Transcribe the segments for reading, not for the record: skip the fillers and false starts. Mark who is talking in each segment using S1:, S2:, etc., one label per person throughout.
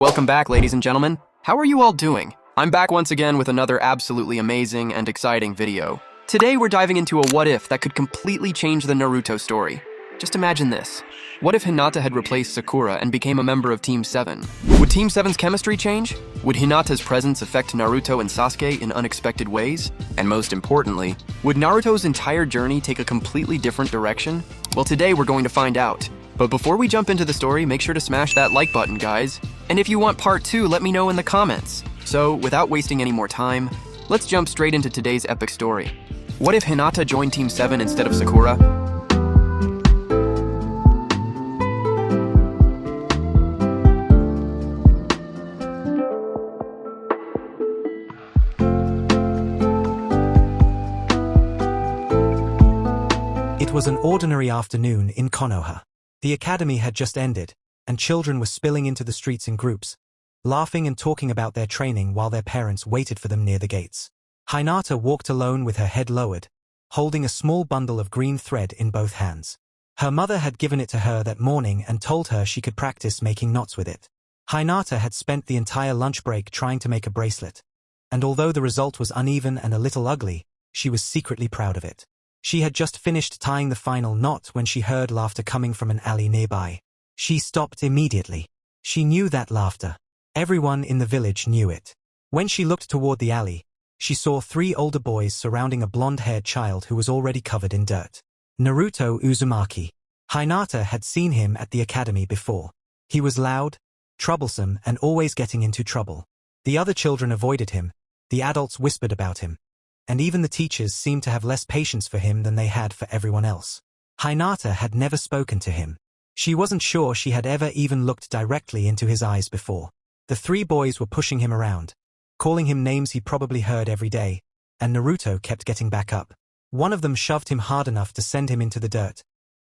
S1: Welcome back, ladies and gentlemen. How are you all doing? I'm back once again with another absolutely amazing and exciting video. Today we're diving into a what if that could completely change the Naruto story. Just imagine this. What if Hinata had replaced Sakura and became a member of Team 7? Would Team 7's chemistry change? Would Hinata's presence affect Naruto and Sasuke in unexpected ways? And most importantly, would Naruto's entire journey take a completely different direction? Well, today we're going to find out. But before we jump into the story, make sure to smash that like button, guys. And if you want part 2, let me know in the comments. So, without wasting any more time, let's jump straight into today's epic story. What if Hinata joined Team 7 instead of Sakura?
S2: It was an ordinary afternoon in Konoha. The academy had just ended, and children were spilling into the streets in groups, laughing and talking about their training while their parents waited for them near the gates. Hinata walked alone with her head lowered, holding a small bundle of green thread in both hands. Her mother had given it to her that morning and told her she could practice making knots with it. Hinata had spent the entire lunch break trying to make a bracelet, and although the result was uneven and a little ugly, she was secretly proud of it. She had just finished tying the final knot when she heard laughter coming from an alley nearby. She stopped immediately. She knew that laughter. Everyone in the village knew it. When she looked toward the alley, she saw 3 older boys surrounding a blonde-haired child who was already covered in dirt. Naruto Uzumaki. Hinata had seen him at the academy before. He was loud, troublesome, and always getting into trouble. The other children avoided him, the adults whispered about him, and even the teachers seemed to have less patience for him than they had for everyone else. Hinata had never spoken to him. She wasn't sure she had ever even looked directly into his eyes before. The 3 boys were pushing him around, calling him names he probably heard every day, and Naruto kept getting back up. One of them shoved him hard enough to send him into the dirt,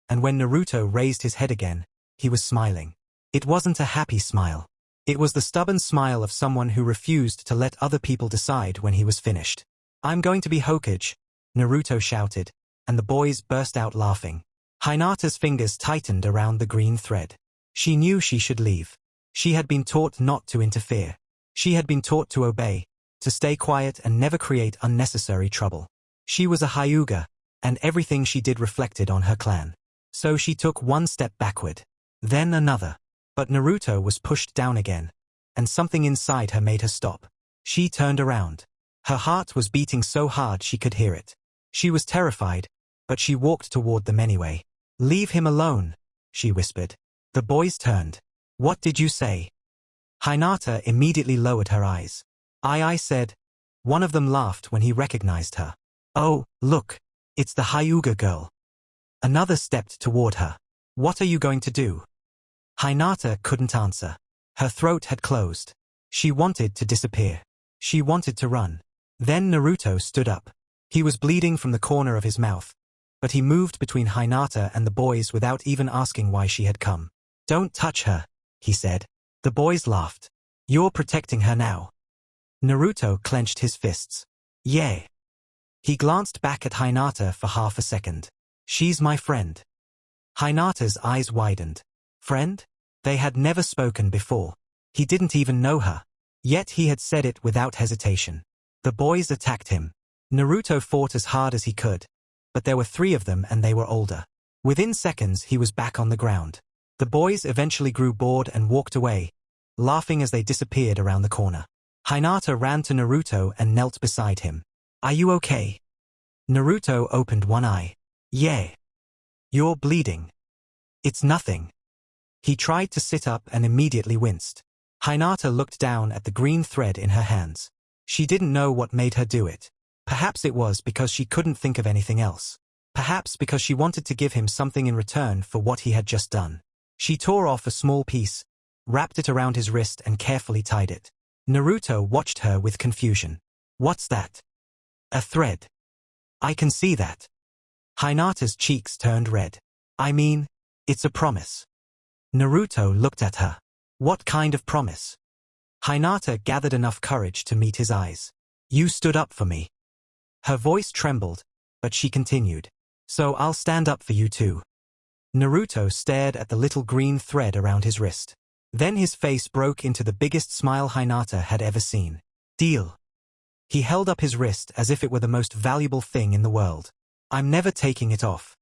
S2: and when Naruto raised his head again, he was smiling. It wasn't a happy smile. It was the stubborn smile of someone who refused to let other people decide when he was finished. "I'm going to be Hokage," Naruto shouted, and the boys burst out laughing. Hinata's fingers tightened around the green thread. She knew she should leave. She had been taught not to interfere. She had been taught to obey, to stay quiet and never create unnecessary trouble. She was a Hyuga, and everything she did reflected on her clan. So she took one step backward, then another. But Naruto was pushed down again, and something inside her made her stop. She turned around. Her heart was beating so hard she could hear it. She was terrified, but she walked toward them anyway. "Leave him alone," she whispered. The boys turned. "What did you say?" Hinata immediately lowered her eyes. I said. One of them laughed when he recognized her. "Oh, look, it's the Hyuga girl." Another stepped toward her. "What are you going to do?" Hinata couldn't answer. Her throat had closed. She wanted to disappear. She wanted to run. Then Naruto stood up. He was bleeding from the corner of his mouth, but he moved between Hinata and the boys without even asking why she had come. "Don't touch her," he said. The boys laughed. "You're protecting her now." Naruto clenched his fists. "Yeah." He glanced back at Hinata for half a second. "She's my friend." Hinata's eyes widened. Friend? They had never spoken before. He didn't even know her. Yet he had said it without hesitation. The boys attacked him. Naruto fought as hard as he could, but there were 3 of them and they were older. Within seconds he was back on the ground. The boys eventually grew bored and walked away, laughing as they disappeared around the corner. Hinata ran to Naruto and knelt beside him. "Are you okay?" Naruto opened one eye. "Yeah." "You're bleeding." "It's nothing." He tried to sit up and immediately winced. Hinata looked down at the green thread in her hands. She didn't know what made her do it. Perhaps it was because she couldn't think of anything else. Perhaps because she wanted to give him something in return for what he had just done. She tore off a small piece, wrapped it around his wrist and carefully tied it. Naruto watched her with confusion. "What's that?" "A thread." "I can see that." Hinata's cheeks turned red. "I mean, it's a promise." Naruto looked at her. "What kind of promise?" Hinata gathered enough courage to meet his eyes. "You stood up for me." Her voice trembled, but she continued. "So I'll stand up for you too." Naruto stared at the little green thread around his wrist. Then his face broke into the biggest smile Hinata had ever seen. Deal. He held up his wrist as if it were the most valuable thing in the world. I'm never taking it off.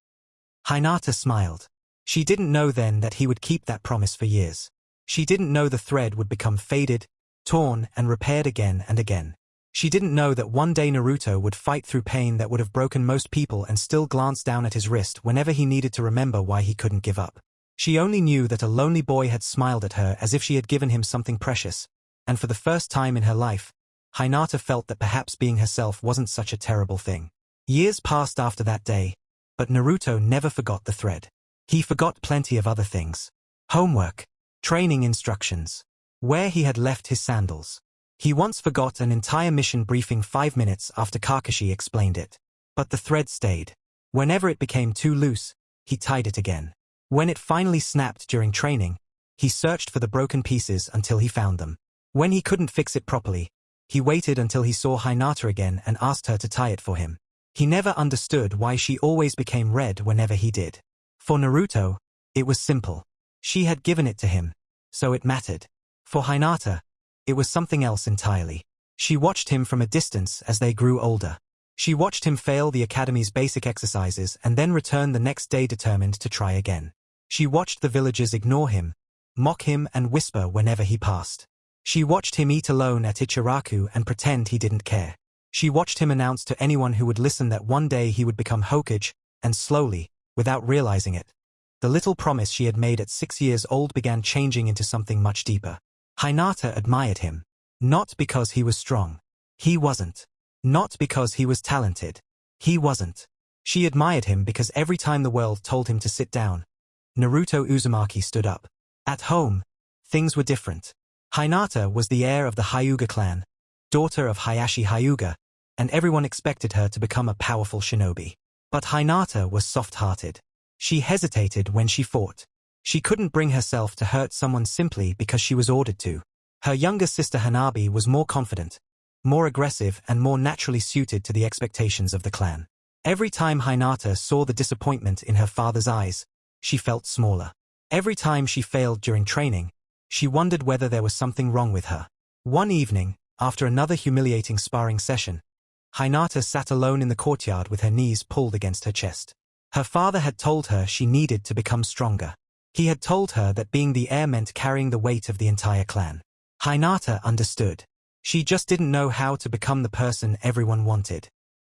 S2: Hinata smiled. She didn't know then that he would keep that promise for years. She didn't know the thread would become faded, torn, and repaired again and again. She didn't know that one day Naruto would fight through pain that would have broken most people and still glance down at his wrist whenever he needed to remember why he couldn't give up. She only knew that a lonely boy had smiled at her as if she had given him something precious, and for the first time in her life, Hinata felt that perhaps being herself wasn't such a terrible thing. Years passed after that day, but Naruto never forgot the thread. He forgot plenty of other things. Homework, training instructions, where he had left his sandals. He once forgot an entire mission briefing 5 minutes after Kakashi explained it. But the thread stayed. Whenever it became too loose, he tied it again. When it finally snapped during training, he searched for the broken pieces until he found them. When he couldn't fix it properly, he waited until he saw Hinata again and asked her to tie it for him. He never understood why she always became red whenever he did. For Naruto, it was simple. She had given it to him, so it mattered. For Hinata, it was something else entirely. She watched him from a distance as they grew older. She watched him fail the academy's basic exercises and then return the next day determined to try again. She watched the villagers ignore him, mock him and whisper whenever he passed. She watched him eat alone at Ichiraku and pretend he didn't care. She watched him announce to anyone who would listen that one day he would become Hokage, and slowly, without realizing it, the little promise she had made at 6 years old began changing into something much deeper. Hinata admired him. Not because he was strong. He wasn't. Not because he was talented. He wasn't. She admired him because every time the world told him to sit down, Naruto Uzumaki stood up. At home, things were different. Hinata was the heir of the Hyuga clan, daughter of Hayashi Hyuga, and everyone expected her to become a powerful shinobi. But Hinata was soft-hearted. She hesitated when she fought. She couldn't bring herself to hurt someone simply because she was ordered to. Her younger sister Hanabi was more confident, more aggressive and more naturally suited to the expectations of the clan. Every time Hinata saw the disappointment in her father's eyes, she felt smaller. Every time she failed during training, she wondered whether there was something wrong with her. One evening, after another humiliating sparring session, Hinata sat alone in the courtyard with her knees pulled against her chest. Her father had told her she needed to become stronger. He had told her that being the heir meant carrying the weight of the entire clan. Hinata understood. She just didn't know how to become the person everyone wanted.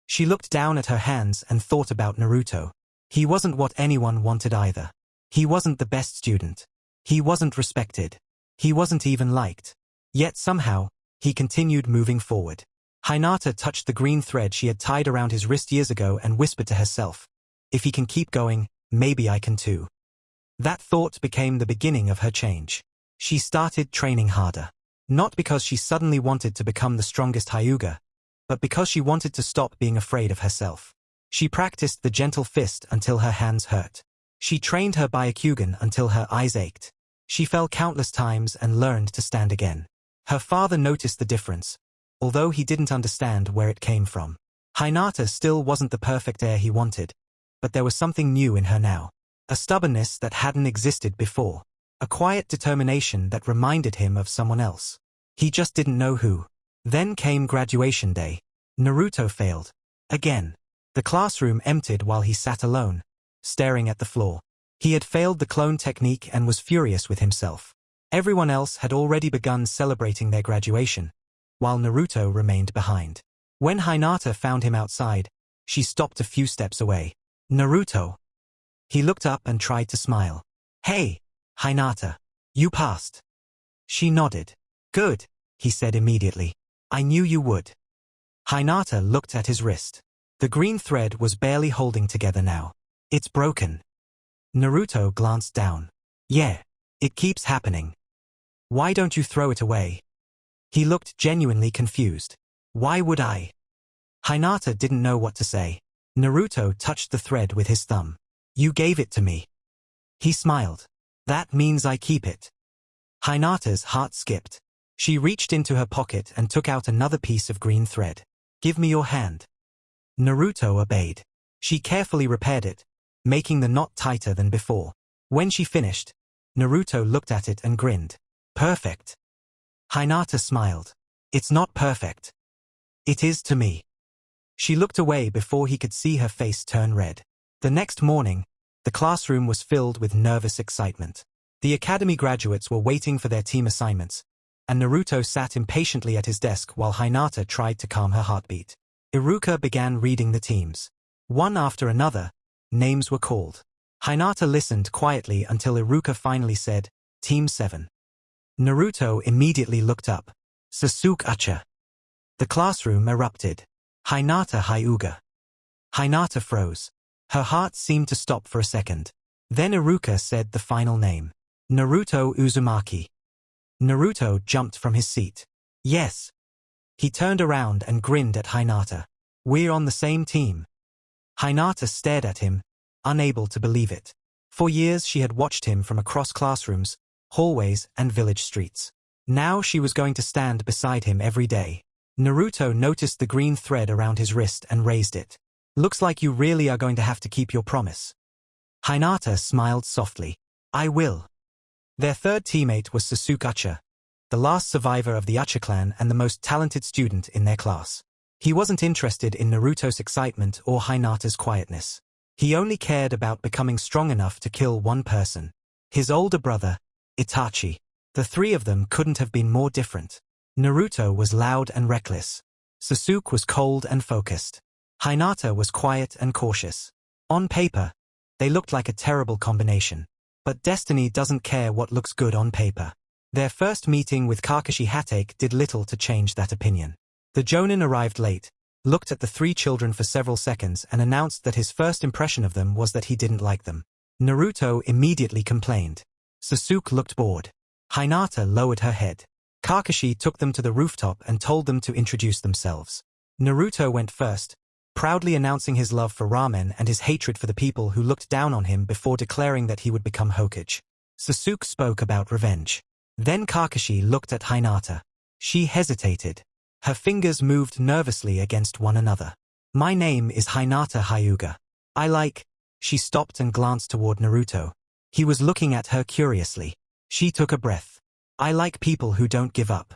S2: She looked down at her hands and thought about Naruto. He wasn't what anyone wanted either. He wasn't the best student. He wasn't respected. He wasn't even liked. Yet somehow, he continued moving forward. Hinata touched the green thread she had tied around his wrist years ago and whispered to herself, "If he can keep going, maybe I can too." That thought became the beginning of her change. She started training harder. Not because she suddenly wanted to become the strongest Hyuga, but because she wanted to stop being afraid of herself. She practiced the gentle fist until her hands hurt. She trained her Byakugan until her eyes ached. She fell countless times and learned to stand again. Her father noticed the difference, although he didn't understand where it came from. Hinata still wasn't the perfect heir he wanted, but there was something new in her now. A stubbornness that hadn't existed before. A quiet determination that reminded him of someone else. He just didn't know who. Then came graduation day. Naruto failed. Again. The classroom emptied while he sat alone, staring at the floor. He had failed the clone technique and was furious with himself. Everyone else had already begun celebrating their graduation, while Naruto remained behind. When Hinata found him outside, she stopped a few steps away. "Naruto." He looked up and tried to smile. "Hey, Hinata. You passed." She nodded. "Good," he said immediately. "I knew you would." Hinata looked at his wrist. The green thread was barely holding together now. "It's broken." Naruto glanced down. "Yeah, it keeps happening. Why don't you throw it away?" He looked genuinely confused. "Why would I?" Hinata didn't know what to say. Naruto touched the thread with his thumb. "You gave it to me." He smiled. "That means I keep it." Hinata's heart skipped. She reached into her pocket and took out another piece of green thread. "Give me your hand." Naruto obeyed. She carefully repaired it, making the knot tighter than before. When she finished, Naruto looked at it and grinned. Perfect. Hinata smiled. It's not perfect. It is to me. She looked away before he could see her face turn red. The next morning, the classroom was filled with nervous excitement. The academy graduates were waiting for their team assignments, and Naruto sat impatiently at his desk while Hinata tried to calm her heartbeat. Iruka began reading the teams. One after another, names were called. Hinata listened quietly until Iruka finally said, Team 7. Naruto immediately looked up. Sasuke Uchiha. The classroom erupted. Hinata Hyuga. Hinata froze. Her heart seemed to stop for a second. Then Iruka said the final name. Naruto Uzumaki. Naruto jumped from his seat. Yes. He turned around and grinned at Hinata. We're on the same team. Hinata stared at him, unable to believe it. For years she had watched him from across classrooms, hallways, and village streets. Now she was going to stand beside him every day. Naruto noticed the green thread around his wrist and raised it. Looks like you really are going to have to keep your promise. Hinata smiled softly. I will. Their third teammate was Sasuke Uchiha, the last survivor of the Uchiha clan and the most talented student in their class. He wasn't interested in Naruto's excitement or Hinata's quietness. He only cared about becoming strong enough to kill one person. His older brother, Itachi. The three of them couldn't have been more different. Naruto was loud and reckless. Sasuke was cold and focused. Hinata was quiet and cautious. On paper, they looked like a terrible combination. But destiny doesn't care what looks good on paper. Their first meeting with Kakashi Hatake did little to change that opinion. The Jonin arrived late, looked at the three children for several seconds and announced that his first impression of them was that he didn't like them. Naruto immediately complained. Sasuke looked bored. Hinata lowered her head. Kakashi took them to the rooftop and told them to introduce themselves. Naruto went first, proudly announcing his love for ramen and his hatred for the people who looked down on him before declaring that he would become Hokage. Sasuke spoke about revenge. Then Kakashi looked at Hinata. She hesitated. Her fingers moved nervously against one another. My name is Hinata Hyuga. I like... She stopped and glanced toward Naruto. He was looking at her curiously. She took a breath. I like people who don't give up.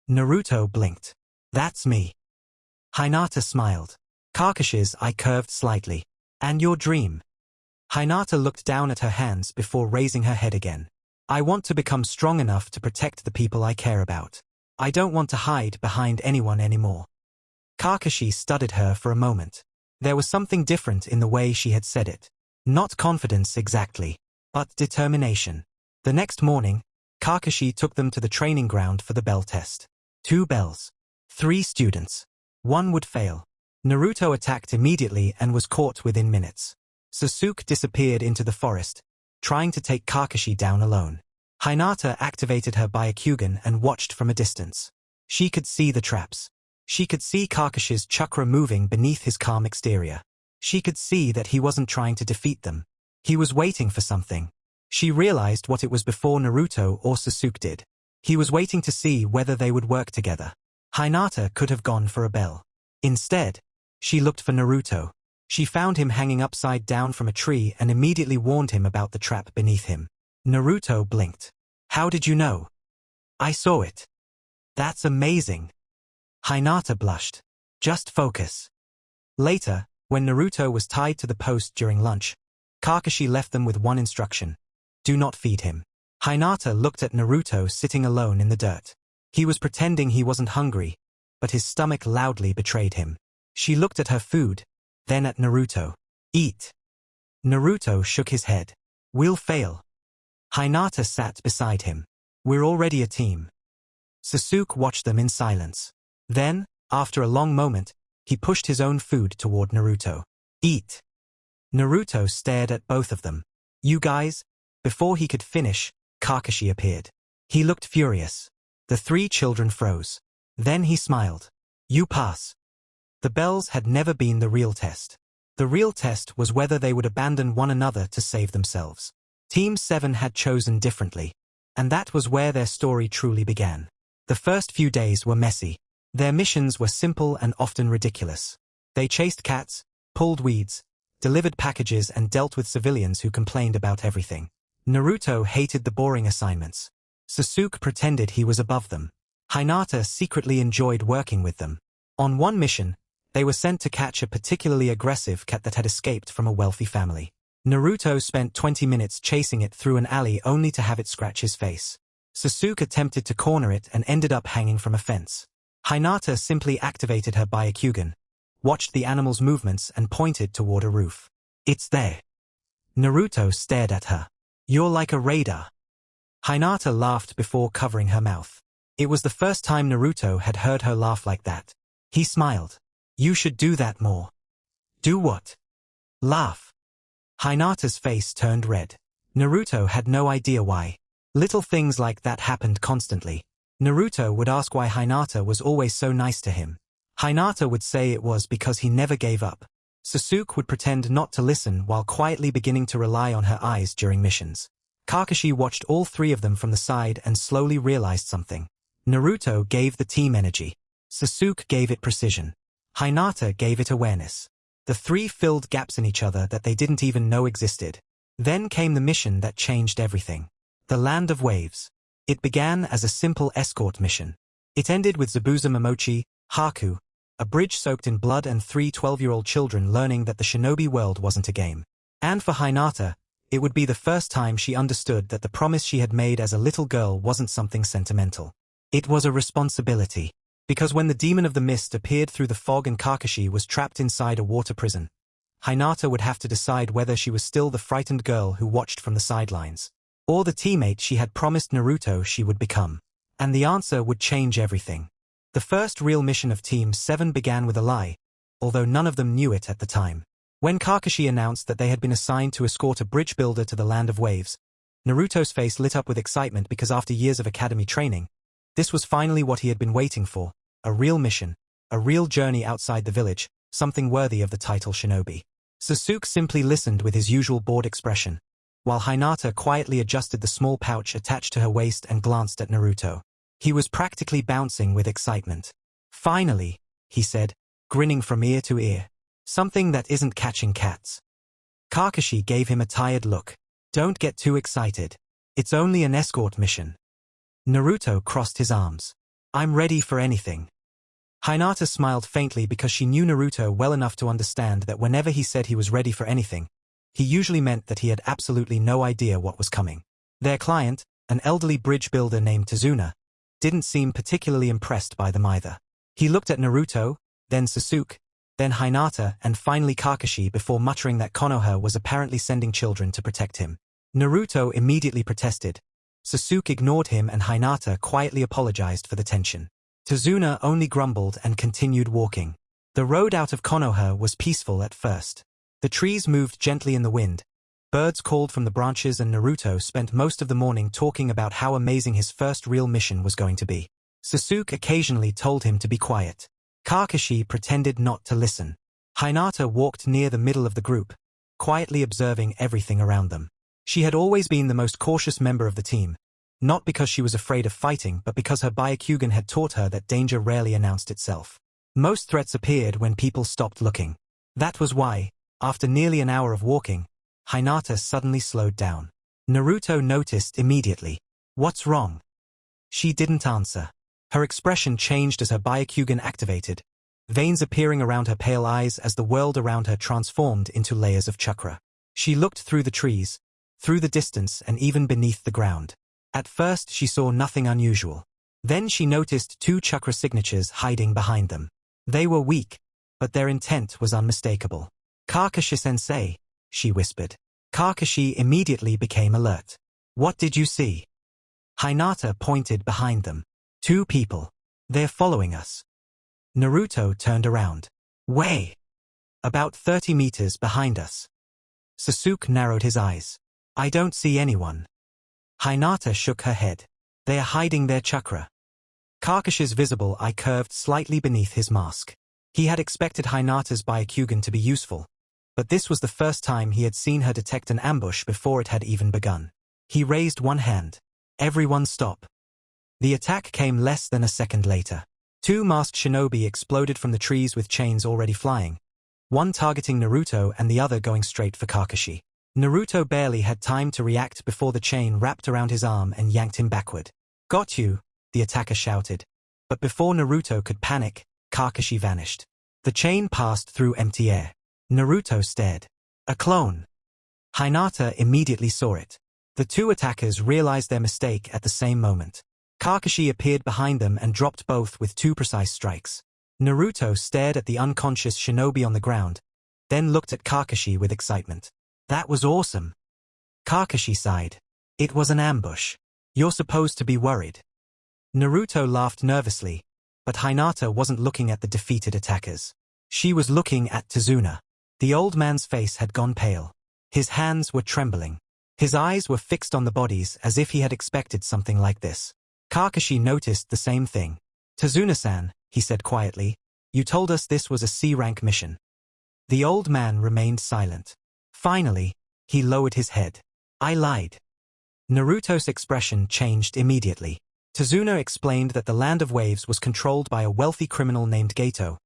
S2: Naruto blinked. That's me. Hinata smiled. Kakashi's eye curved slightly. And your dream? Hinata looked down at her hands before raising her head again. I want to become strong enough to protect the people I care about. I don't want to hide behind anyone anymore. Kakashi studied her for a moment. There was something different in the way she had said it. Not confidence exactly, but determination. The next morning, Kakashi took them to the training ground for the bell test. 2 bells. 3 students. 1 would fail. Naruto attacked immediately and was caught within minutes. Sasuke disappeared into the forest, trying to take Kakashi down alone. Hinata activated her Byakugan and watched from a distance. She could see the traps. She could see Kakashi's chakra moving beneath his calm exterior. She could see that he wasn't trying to defeat them. He was waiting for something. She realized what it was before Naruto or Sasuke did. He was waiting to see whether they would work together. Hinata could have gone for a bell. Instead, she looked for Naruto. She found him hanging upside down from a tree and immediately warned him about the trap beneath him. Naruto blinked. How did you know? I saw it. That's amazing. Hinata blushed. Just focus. Later, when Naruto was tied to the post during lunch, Kakashi left them with one instruction. Do not feed him. Hinata looked at Naruto sitting alone in the dirt. He was pretending he wasn't hungry, but his stomach loudly betrayed him. She looked at her food, then at Naruto. Eat. Naruto shook his head. We'll fail. Hinata sat beside him. We're already a team. Sasuke watched them in silence. Then, after a long moment, he pushed his own food toward Naruto. Eat. Naruto stared at both of them. You guys? Before he could finish, Kakashi appeared. He looked furious. The 3 children froze. Then he smiled. You pass. The bells had never been the real test. The real test was whether they would abandon one another to save themselves. Team 7 had chosen differently, and that was where their story truly began. The first few days were messy. Their missions were simple and often ridiculous. They chased cats, pulled weeds, delivered packages and dealt with civilians who complained about everything. Naruto hated the boring assignments. Sasuke pretended he was above them. Hinata secretly enjoyed working with them. On one mission, they were sent to catch a particularly aggressive cat that had escaped from a wealthy family. Naruto spent 20 minutes chasing it through an alley only to have it scratch his face. Sasuke attempted to corner it and ended up hanging from a fence. Hinata simply activated her Byakugan, watched the animal's movements and pointed toward a roof. "It's there." Naruto stared at her. "You're like a radar." Hinata laughed before covering her mouth. It was the first time Naruto had heard her laugh like that. He smiled. "You should do that more." "Do what?" "Laugh." Hinata's face turned red. Naruto had no idea why. Little things like that happened constantly. Naruto would ask why Hinata was always so nice to him. Hinata would say it was because he never gave up. Sasuke would pretend not to listen while quietly beginning to rely on her eyes during missions. Kakashi watched all three of them from the side and slowly realized something. Naruto gave the team energy. Sasuke gave it precision. Hinata gave it awareness. The three filled gaps in each other that they didn't even know existed. Then came the mission that changed everything. The Land of Waves. It began as a simple escort mission. It ended with Zabuza Momochi, Haku, a bridge soaked in blood and three 12-year-old children learning that the shinobi world wasn't a game. And for Hinata, it would be the first time she understood that the promise she had made as a little girl wasn't something sentimental. It was a responsibility. Because when the demon of the mist appeared through the fog and Kakashi was trapped inside a water prison, Hinata would have to decide whether she was still the frightened girl who watched from the sidelines, or the teammate she had promised Naruto she would become. And the answer would change everything. The first real mission of Team 7 began with a lie, although none of them knew it at the time. When Kakashi announced that they had been assigned to escort a bridge builder to the Land of Waves, Naruto's face lit up with excitement because after years of academy training, this was finally what he had been waiting for, a real mission, a real journey outside the village, something worthy of the title shinobi. Sasuke simply listened with his usual bored expression, while Hinata quietly adjusted the small pouch attached to her waist and glanced at Naruto. He was practically bouncing with excitement. "Finally," he said, grinning from ear to ear. "Something that isn't catching cats." Kakashi gave him a tired look. "Don't get too excited. It's only an escort mission." Naruto crossed his arms. "I'm ready for anything." Hinata smiled faintly because she knew Naruto well enough to understand that whenever he said he was ready for anything, he usually meant that he had absolutely no idea what was coming. Their client, an elderly bridge builder named Tazuna, didn't seem particularly impressed by them either. He looked at Naruto, then Sasuke, then Hinata and finally Kakashi before muttering that Konoha was apparently sending children to protect him. Naruto immediately protested. Sasuke ignored him and Hinata quietly apologized for the tension. Tazuna only grumbled and continued walking. The road out of Konoha was peaceful at first. The trees moved gently in the wind. Birds called from the branches and Naruto spent most of the morning talking about how amazing his first real mission was going to be. Sasuke occasionally told him to be quiet. Kakashi pretended not to listen. Hinata walked near the middle of the group, quietly observing everything around them. She had always been the most cautious member of the team, not because she was afraid of fighting but because her Byakugan had taught her that danger rarely announced itself. Most threats appeared when people stopped looking. That was why, after nearly an hour of walking, Hinata suddenly slowed down. Naruto noticed immediately. "What's wrong?" She didn't answer. Her expression changed as her Byakugan activated, veins appearing around her pale eyes as the world around her transformed into layers of chakra. She looked through the trees, through the distance and even beneath the ground. At first she saw nothing unusual. Then she noticed two chakra signatures hiding behind them. They were weak, but their intent was unmistakable. "Kakashi-sensei," she whispered. Kakashi immediately became alert. "What did you see?" Hinata pointed behind them. "Two people. They're following us." Naruto turned around. "Way! About 30 meters behind us." Sasuke narrowed his eyes. "I don't see anyone." Hinata shook her head. "They are hiding their chakra." Kakashi's visible eye curved slightly beneath his mask. He had expected Hinata's Byakugan to be useful, but this was the first time he had seen her detect an ambush before it had even begun. He raised one hand. "Everyone stop." The attack came less than a second later. Two masked shinobi exploded from the trees with chains already flying, one targeting Naruto and the other going straight for Kakashi. Naruto barely had time to react before the chain wrapped around his arm and yanked him backward. Got you, the attacker shouted. But before Naruto could panic, Kakashi vanished. The chain passed through empty air. Naruto stared. A clone. Hinata immediately saw it. The two attackers realized their mistake at the same moment. Kakashi appeared behind them and dropped both with two precise strikes. Naruto stared at the unconscious shinobi on the ground, then looked at Kakashi with excitement. That was awesome. Kakashi sighed. It was an ambush. You're supposed to be worried. Naruto laughed nervously, but Hinata wasn't looking at the defeated attackers. She was looking at Tazuna. The old man's face had gone pale. His hands were trembling. His eyes were fixed on the bodies as if he had expected something like this. Kakashi noticed the same thing. Tazuna-san, he said quietly, you told us this was a C-rank mission. The old man remained silent. Finally, he lowered his head. I lied. Naruto's expression changed immediately. Tazuna explained that the Land of Waves was controlled by a wealthy criminal named Gato,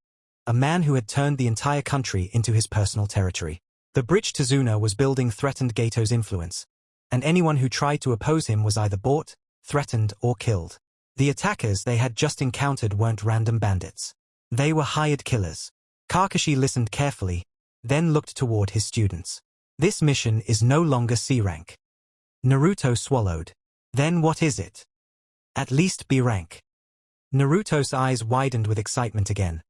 S2: a man who had turned the entire country into his personal territory. The bridge Tazuna was building threatened Gato's influence, and anyone who tried to oppose him was either bought, threatened, or killed. The attackers they had just encountered weren't random bandits. They were hired killers. Kakashi listened carefully, then looked toward his students. This mission is no longer C-rank. Naruto swallowed. Then what is it? At least B-rank. Naruto's eyes widened with excitement again,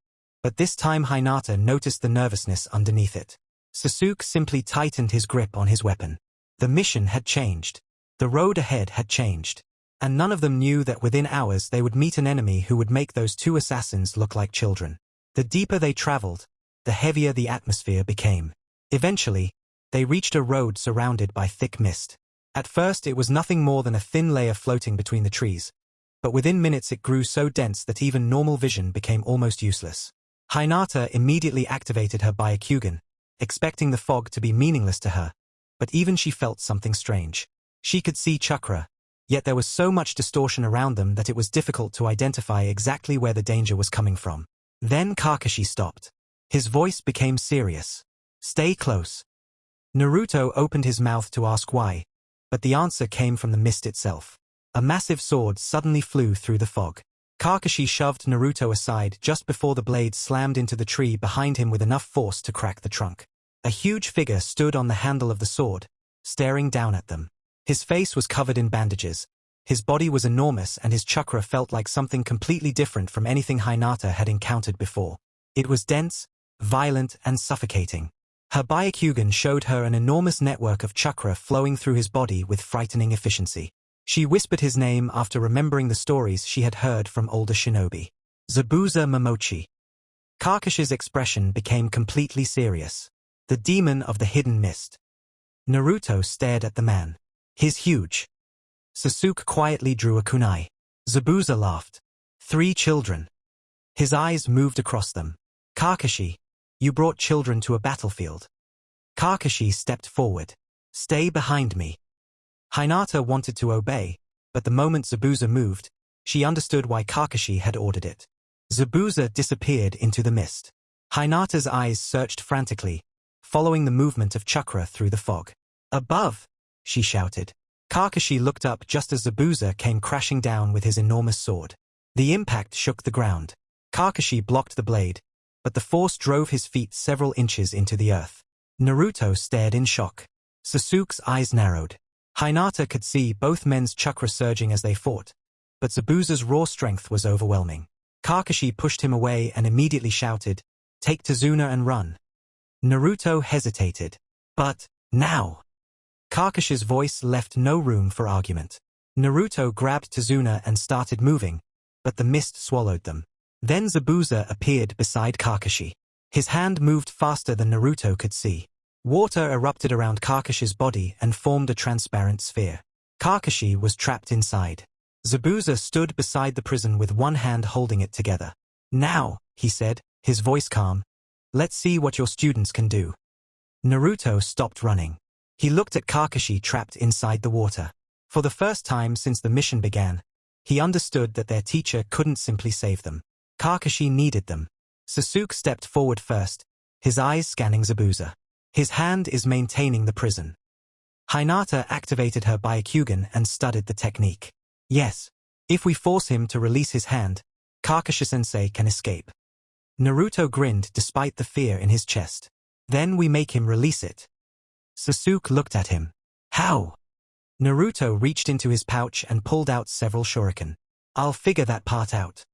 S2: but this time Hinata noticed the nervousness underneath it. Sasuke simply tightened his grip on his weapon. The mission had changed. The road ahead had changed. And none of them knew that within hours they would meet an enemy who would make those two assassins look like children. The deeper they traveled, the heavier the atmosphere became. Eventually, they reached a road surrounded by thick mist. At first it was nothing more than a thin layer floating between the trees, but within minutes it grew so dense that even normal vision became almost useless. Hinata immediately activated her Byakugan, expecting the fog to be meaningless to her, but even she felt something strange. She could see chakra, yet there was so much distortion around them that it was difficult to identify exactly where the danger was coming from. Then Kakashi stopped. His voice became serious. Stay close. Naruto opened his mouth to ask why, but the answer came from the mist itself. A massive sword suddenly flew through the fog. Kakashi shoved Naruto aside just before the blade slammed into the tree behind him with enough force to crack the trunk. A huge figure stood on the handle of the sword, staring down at them. His face was covered in bandages. His body was enormous and his chakra felt like something completely different from anything Hinata had encountered before. It was dense, violent, and suffocating. Her Byakugan showed her an enormous network of chakra flowing through his body with frightening efficiency. She whispered his name after remembering the stories she had heard from older shinobi. Zabuza Momochi. Kakashi's expression became completely serious. The demon of the hidden mist. Naruto stared at the man. He's huge. Sasuke quietly drew a kunai. Zabuza laughed. 3 children. His eyes moved across them. Kakashi, you brought children to a battlefield. Kakashi stepped forward. Stay behind me. Hinata wanted to obey, but the moment Zabuza moved, she understood why Kakashi had ordered it. Zabuza disappeared into the mist. Hinata's eyes searched frantically, following the movement of chakra through the fog. Above, she shouted. Kakashi looked up just as Zabuza came crashing down with his enormous sword. The impact shook the ground. Kakashi blocked the blade, but the force drove his feet several inches into the earth. Naruto stared in shock. Sasuke's eyes narrowed. Hinata could see both men's chakra surging as they fought, but Zabuza's raw strength was overwhelming. Kakashi pushed him away and immediately shouted, "Take Tazuna and run." Naruto hesitated. But, now! Kakashi's voice left no room for argument. Naruto grabbed Tazuna and started moving, but the mist swallowed them. Then Zabuza appeared beside Kakashi. His hand moved faster than Naruto could see. Water erupted around Kakashi's body and formed a transparent sphere. Kakashi was trapped inside. Zabuza stood beside the prison with one hand holding it together. "Now," he said, his voice calm, "let's see what your students can do." Naruto stopped running. He looked at Kakashi trapped inside the water. For the first time since the mission began, he understood that their teacher couldn't simply save them. Kakashi needed them. Sasuke stepped forward first, his eyes scanning Zabuza. His hand is maintaining the prison. Hinata activated her Byakugan and studied the technique. Yes, If we force him to release his hand, Kakashi-sensei can escape. Naruto grinned despite the fear in his chest. Then we make him release it. Sasuke looked at him. How? Naruto reached into his pouch and pulled out several shuriken. I'll figure that part out.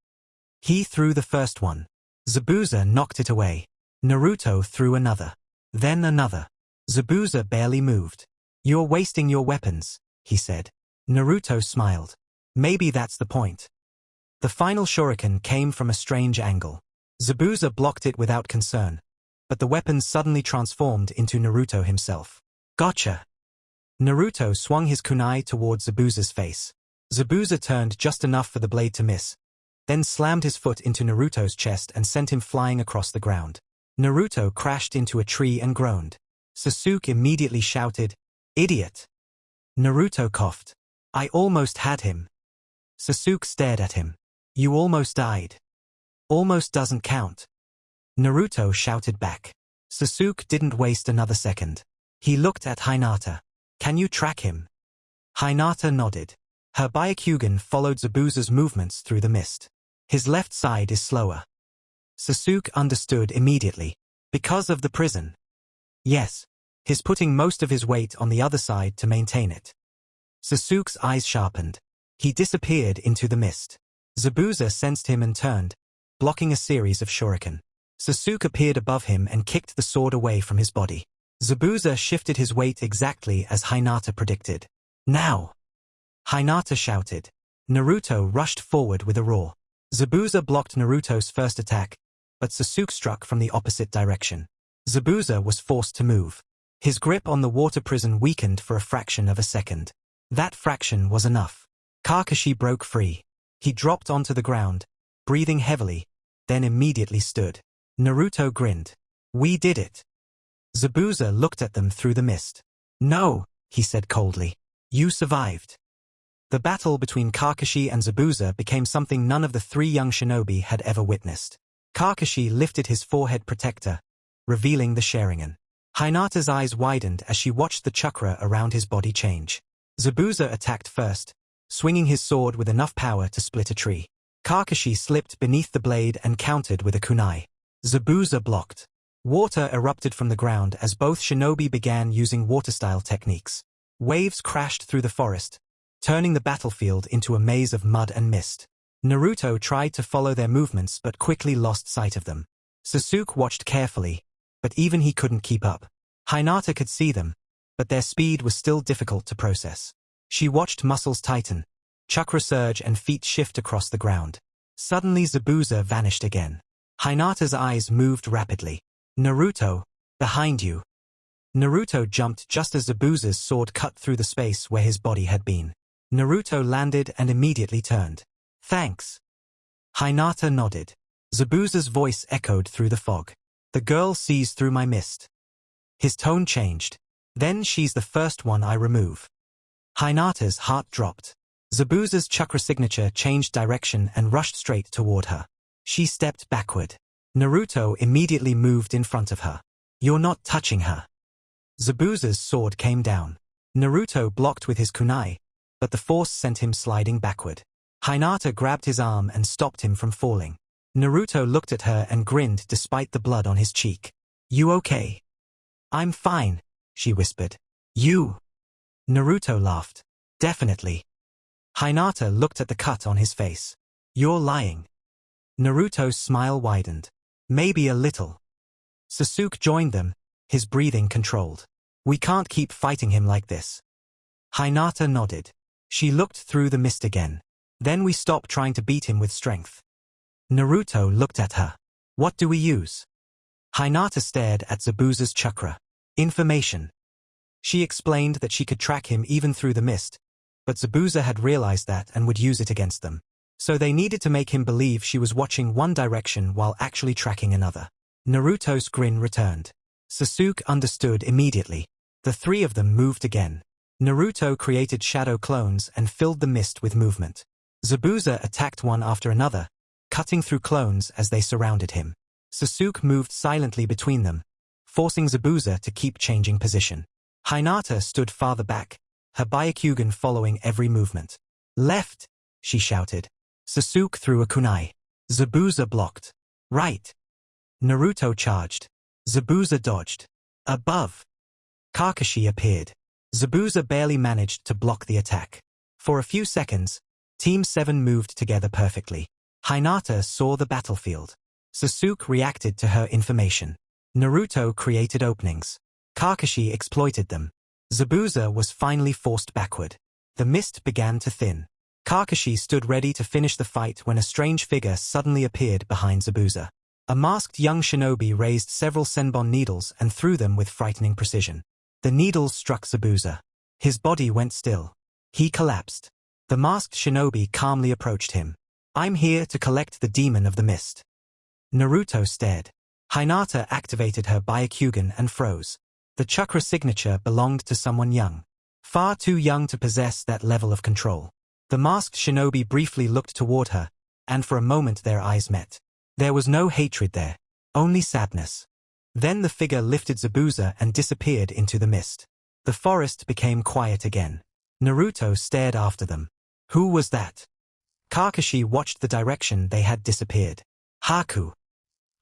S2: He threw the first one. Zabuza knocked it away. Naruto threw another. Then another. Zabuza barely moved. You're wasting your weapons, he said. Naruto smiled. Maybe that's the point. The final shuriken came from a strange angle. Zabuza blocked it without concern, but the weapon suddenly transformed into Naruto himself. Gotcha! Naruto swung his kunai towards Zabuza's face. Zabuza turned just enough for the blade to miss, then slammed his foot into Naruto's chest and sent him flying across the ground. Naruto crashed into a tree and groaned. Sasuke immediately shouted, "Idiot!" Naruto coughed. I almost had him. Sasuke stared at him. You almost died. Almost doesn't count. Naruto shouted back. Sasuke didn't waste another second. He looked at Hinata. Can you track him? Hinata nodded. Her Byakugan followed Zabuza's movements through the mist. His left side is slower. Sasuke understood immediately. Because of the prison. Yes. He's putting most of his weight on the other side to maintain it. Sasuke's eyes sharpened. He disappeared into the mist. Zabuza sensed him and turned, blocking a series of shuriken. Sasuke appeared above him and kicked the sword away from his body. Zabuza shifted his weight exactly as Hinata predicted. Now! Hinata shouted. Naruto rushed forward with a roar. Zabuza blocked Naruto's first attack, but Sasuke struck from the opposite direction. Zabuza was forced to move. His grip on the water prison weakened for a fraction of a second. That fraction was enough. Kakashi broke free. He dropped onto the ground, breathing heavily, then immediately stood. Naruto grinned. We did it. Zabuza looked at them through the mist. No, he said coldly. You survived. The battle between Kakashi and Zabuza became something none of the three young shinobi had ever witnessed. Kakashi lifted his forehead protector, revealing the Sharingan. Hinata's eyes widened as she watched the chakra around his body change. Zabuza attacked first, swinging his sword with enough power to split a tree. Kakashi slipped beneath the blade and countered with a kunai. Zabuza blocked. Water erupted from the ground as both shinobi began using water-style techniques. Waves crashed through the forest, turning the battlefield into a maze of mud and mist. Naruto tried to follow their movements but quickly lost sight of them. Sasuke watched carefully, but even he couldn't keep up. Hinata could see them, but their speed was still difficult to process. She watched muscles tighten, chakra surge and feet shift across the ground. Suddenly Zabuza vanished again. Hinata's eyes moved rapidly. Naruto, behind you. Naruto jumped just as Zabuza's sword cut through the space where his body had been. Naruto landed and immediately turned. Thanks. Hinata nodded. Zabuza's voice echoed through the fog. The girl sees through my mist. His tone changed. Then she's the first one I remove. Hinata's heart dropped. Zabuza's chakra signature changed direction and rushed straight toward her. She stepped backward. Naruto immediately moved in front of her. You're not touching her. Zabuza's sword came down. Naruto blocked with his kunai, but the force sent him sliding backward. Hinata grabbed his arm and stopped him from falling. Naruto looked at her and grinned despite the blood on his cheek. You okay? I'm fine, she whispered. You? Naruto laughed. Definitely. Hinata looked at the cut on his face. You're lying. Naruto's smile widened. Maybe a little. Sasuke joined them, his breathing controlled. We can't keep fighting him like this. Hinata nodded. She looked through the mist again. Then we stop trying to beat him with strength. Naruto looked at her. What do we use? Hinata stared at Zabuza's chakra. Information. She explained that she could track him even through the mist, but Zabuza had realized that and would use it against them. So they needed to make him believe she was watching one direction while actually tracking another. Naruto's grin returned. Sasuke understood immediately. The three of them moved again. Naruto created shadow clones and filled the mist with movement. Zabuza attacked one after another, cutting through clones as they surrounded him. Sasuke moved silently between them, forcing Zabuza to keep changing position. Hinata stood farther back, her Byakugan following every movement. Left, she shouted. Sasuke threw a kunai. Zabuza blocked. Right. Naruto charged. Zabuza dodged. Above. Kakashi appeared. Zabuza barely managed to block the attack. For a few seconds, Team 7 moved together perfectly. Hinata saw the battlefield. Sasuke reacted to her information. Naruto created openings. Kakashi exploited them. Zabuza was finally forced backward. The mist began to thin. Kakashi stood ready to finish the fight when a strange figure suddenly appeared behind Zabuza. A masked young shinobi raised several senbon needles and threw them with frightening precision. The needles struck Zabuza. His body went still. He collapsed. The masked shinobi calmly approached him. I'm here to collect the demon of the mist. Naruto stared. Hinata activated her Byakugan and froze. The chakra signature belonged to someone young. Far too young to possess that level of control. The masked shinobi briefly looked toward her, and for a moment their eyes met. There was no hatred there, only sadness. Then the figure lifted Zabuza and disappeared into the mist. The forest became quiet again. Naruto stared after them. Who was that? Kakashi watched the direction they had disappeared. Haku.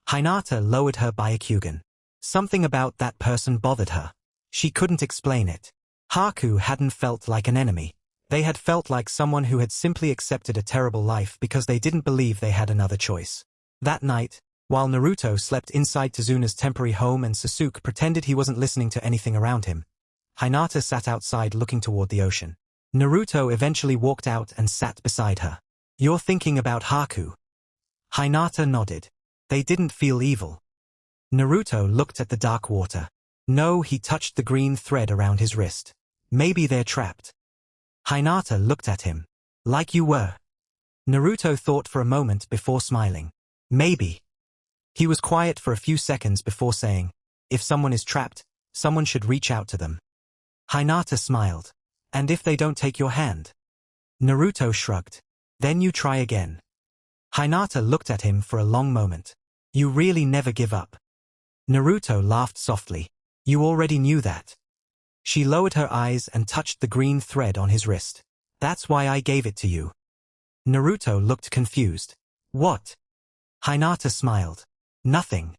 S2: Hinata lowered her Byakugan. Something about that person bothered her. She couldn't explain it. Haku hadn't felt like an enemy. They had felt like someone who had simply accepted a terrible life because they didn't believe they had another choice. That night, while Naruto slept inside Tezuna's temporary home and Sasuke pretended he wasn't listening to anything around him, Hinata sat outside looking toward the ocean. Naruto eventually walked out and sat beside her. You're thinking about Haku? Hinata nodded. They didn't feel evil. Naruto looked at the dark water. No, he touched the green thread around his wrist. Maybe they're trapped. Hinata looked at him. Like you were. Naruto thought for a moment before smiling. Maybe. He was quiet for a few seconds before saying, if someone is trapped, someone should reach out to them. Hinata smiled. And if they don't take your hand? Naruto shrugged. Then you try again. Hinata looked at him for a long moment. You really never give up. Naruto laughed softly. You already knew that. She lowered her eyes and touched the green thread on his wrist. That's why I gave it to you. Naruto looked confused. What? Hinata smiled. Nothing.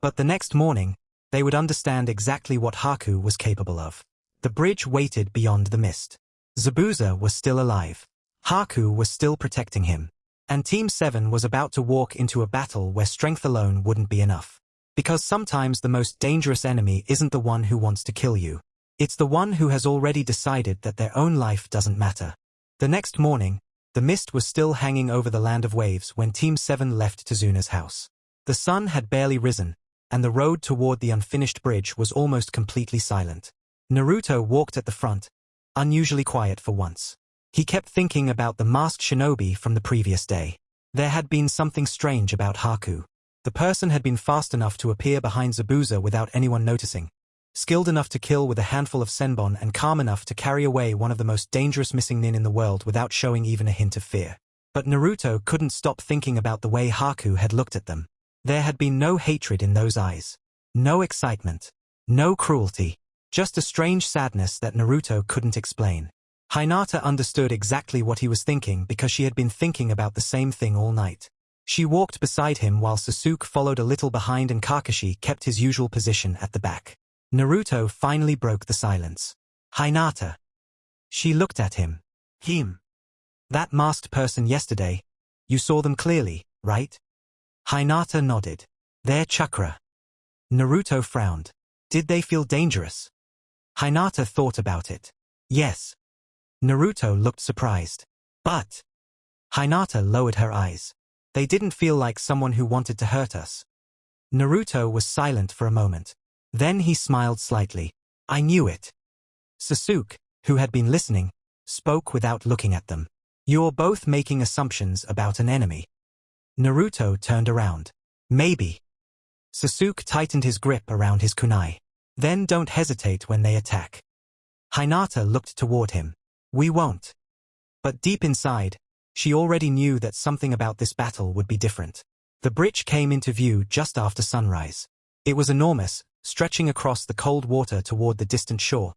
S2: But the next morning, they would understand exactly what Haku was capable of. The bridge waited beyond the mist. Zabuza was still alive. Haku was still protecting him. And Team 7 was about to walk into a battle where strength alone wouldn't be enough. Because sometimes the most dangerous enemy isn't the one who wants to kill you. It's the one who has already decided that their own life doesn't matter. The next morning, the mist was still hanging over the land of waves when Team 7 left Tezuna's house. The sun had barely risen, and the road toward the unfinished bridge was almost completely silent. Naruto walked at the front, unusually quiet for once. He kept thinking about the masked shinobi from the previous day. There had been something strange about Haku. The person had been fast enough to appear behind Zabuza without anyone noticing, skilled enough to kill with a handful of senbon and calm enough to carry away one of the most dangerous missing nin in the world without showing even a hint of fear. But Naruto couldn't stop thinking about the way Haku had looked at them. There had been no hatred in those eyes. No excitement. No cruelty. Just a strange sadness that Naruto couldn't explain. Hinata understood exactly what he was thinking because she had been thinking about the same thing all night. She walked beside him while Sasuke followed a little behind and Kakashi kept his usual position at the back. Naruto finally broke the silence. Hinata. She looked at him. Him. That masked person yesterday. You saw them clearly, right? Hinata nodded. They're chakra. Naruto frowned. Did they feel dangerous? Hinata thought about it. Yes. Naruto looked surprised. But. Hinata lowered her eyes. They didn't feel like someone who wanted to hurt us. Naruto was silent for a moment. Then he smiled slightly. I knew it. Sasuke, who had been listening, spoke without looking at them. You're both making assumptions about an enemy. Naruto turned around. Maybe. Sasuke tightened his grip around his kunai. Then don't hesitate when they attack. Hinata looked toward him. We won't. But deep inside, she already knew that something about this battle would be different. The bridge came into view just after sunrise. It was enormous, stretching across the cold water toward the distant shore,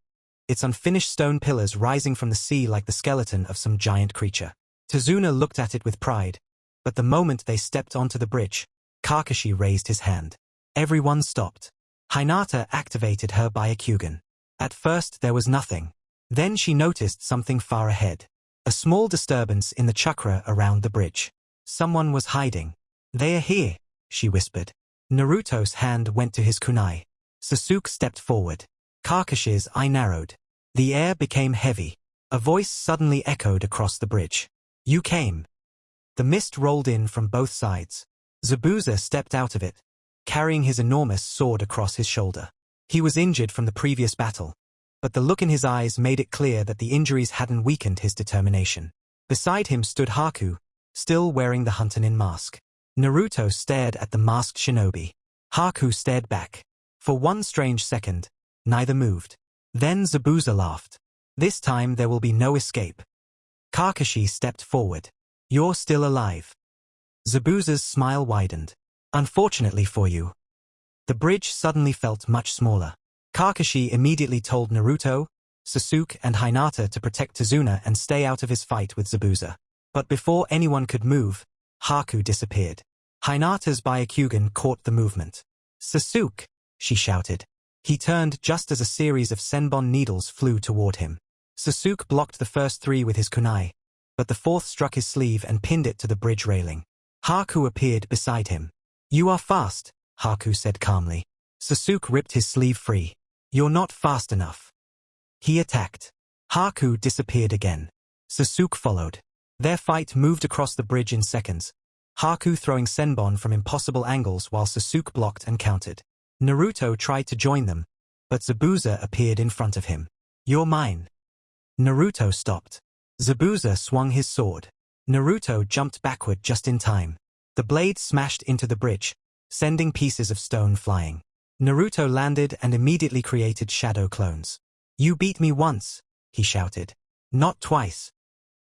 S2: its unfinished stone pillars rising from the sea like the skeleton of some giant creature. Tazuna looked at it with pride, but the moment they stepped onto the bridge, Kakashi raised his hand. Everyone stopped. Hinata activated her Byakugan. At first there was nothing. Then she noticed something far ahead. A small disturbance in the chakra around the bridge. Someone was hiding. "They are here," she whispered. Naruto's hand went to his kunai. Sasuke stepped forward. Kakashi's eye narrowed. The air became heavy. A voice suddenly echoed across the bridge. "You came." The mist rolled in from both sides. Zabuza stepped out of it, carrying his enormous sword across his shoulder. He was injured from the previous battle, but the look in his eyes made it clear that the injuries hadn't weakened his determination. Beside him stood Haku, still wearing the Hunter-nin mask. Naruto stared at the masked shinobi. Haku stared back. For one strange second, neither moved. Then Zabuza laughed. "This time there will be no escape." Kakashi stepped forward. "You're still alive." Zabuza's smile widened. "Unfortunately for you." The bridge suddenly felt much smaller. Kakashi immediately told Naruto, Sasuke, and Hinata to protect Tazuna and stay out of his fight with Zabuza. But before anyone could move, Haku disappeared. Hinata's Byakugan caught the movement. "Sasuke!" she shouted. He turned just as a series of senbon needles flew toward him. Sasuke blocked the first three with his kunai, but the fourth struck his sleeve and pinned it to the bridge railing. Haku appeared beside him. "You are fast," Haku said calmly. Sasuke ripped his sleeve free. "You're not fast enough." He attacked. Haku disappeared again. Sasuke followed. Their fight moved across the bridge in seconds, Haku throwing senbon from impossible angles while Sasuke blocked and countered. Naruto tried to join them, but Zabuza appeared in front of him. "You're mine." Naruto stopped. Zabuza swung his sword. Naruto jumped backward just in time. The blade smashed into the bridge, sending pieces of stone flying. Naruto landed and immediately created shadow clones. "You beat me once," he shouted. "Not twice."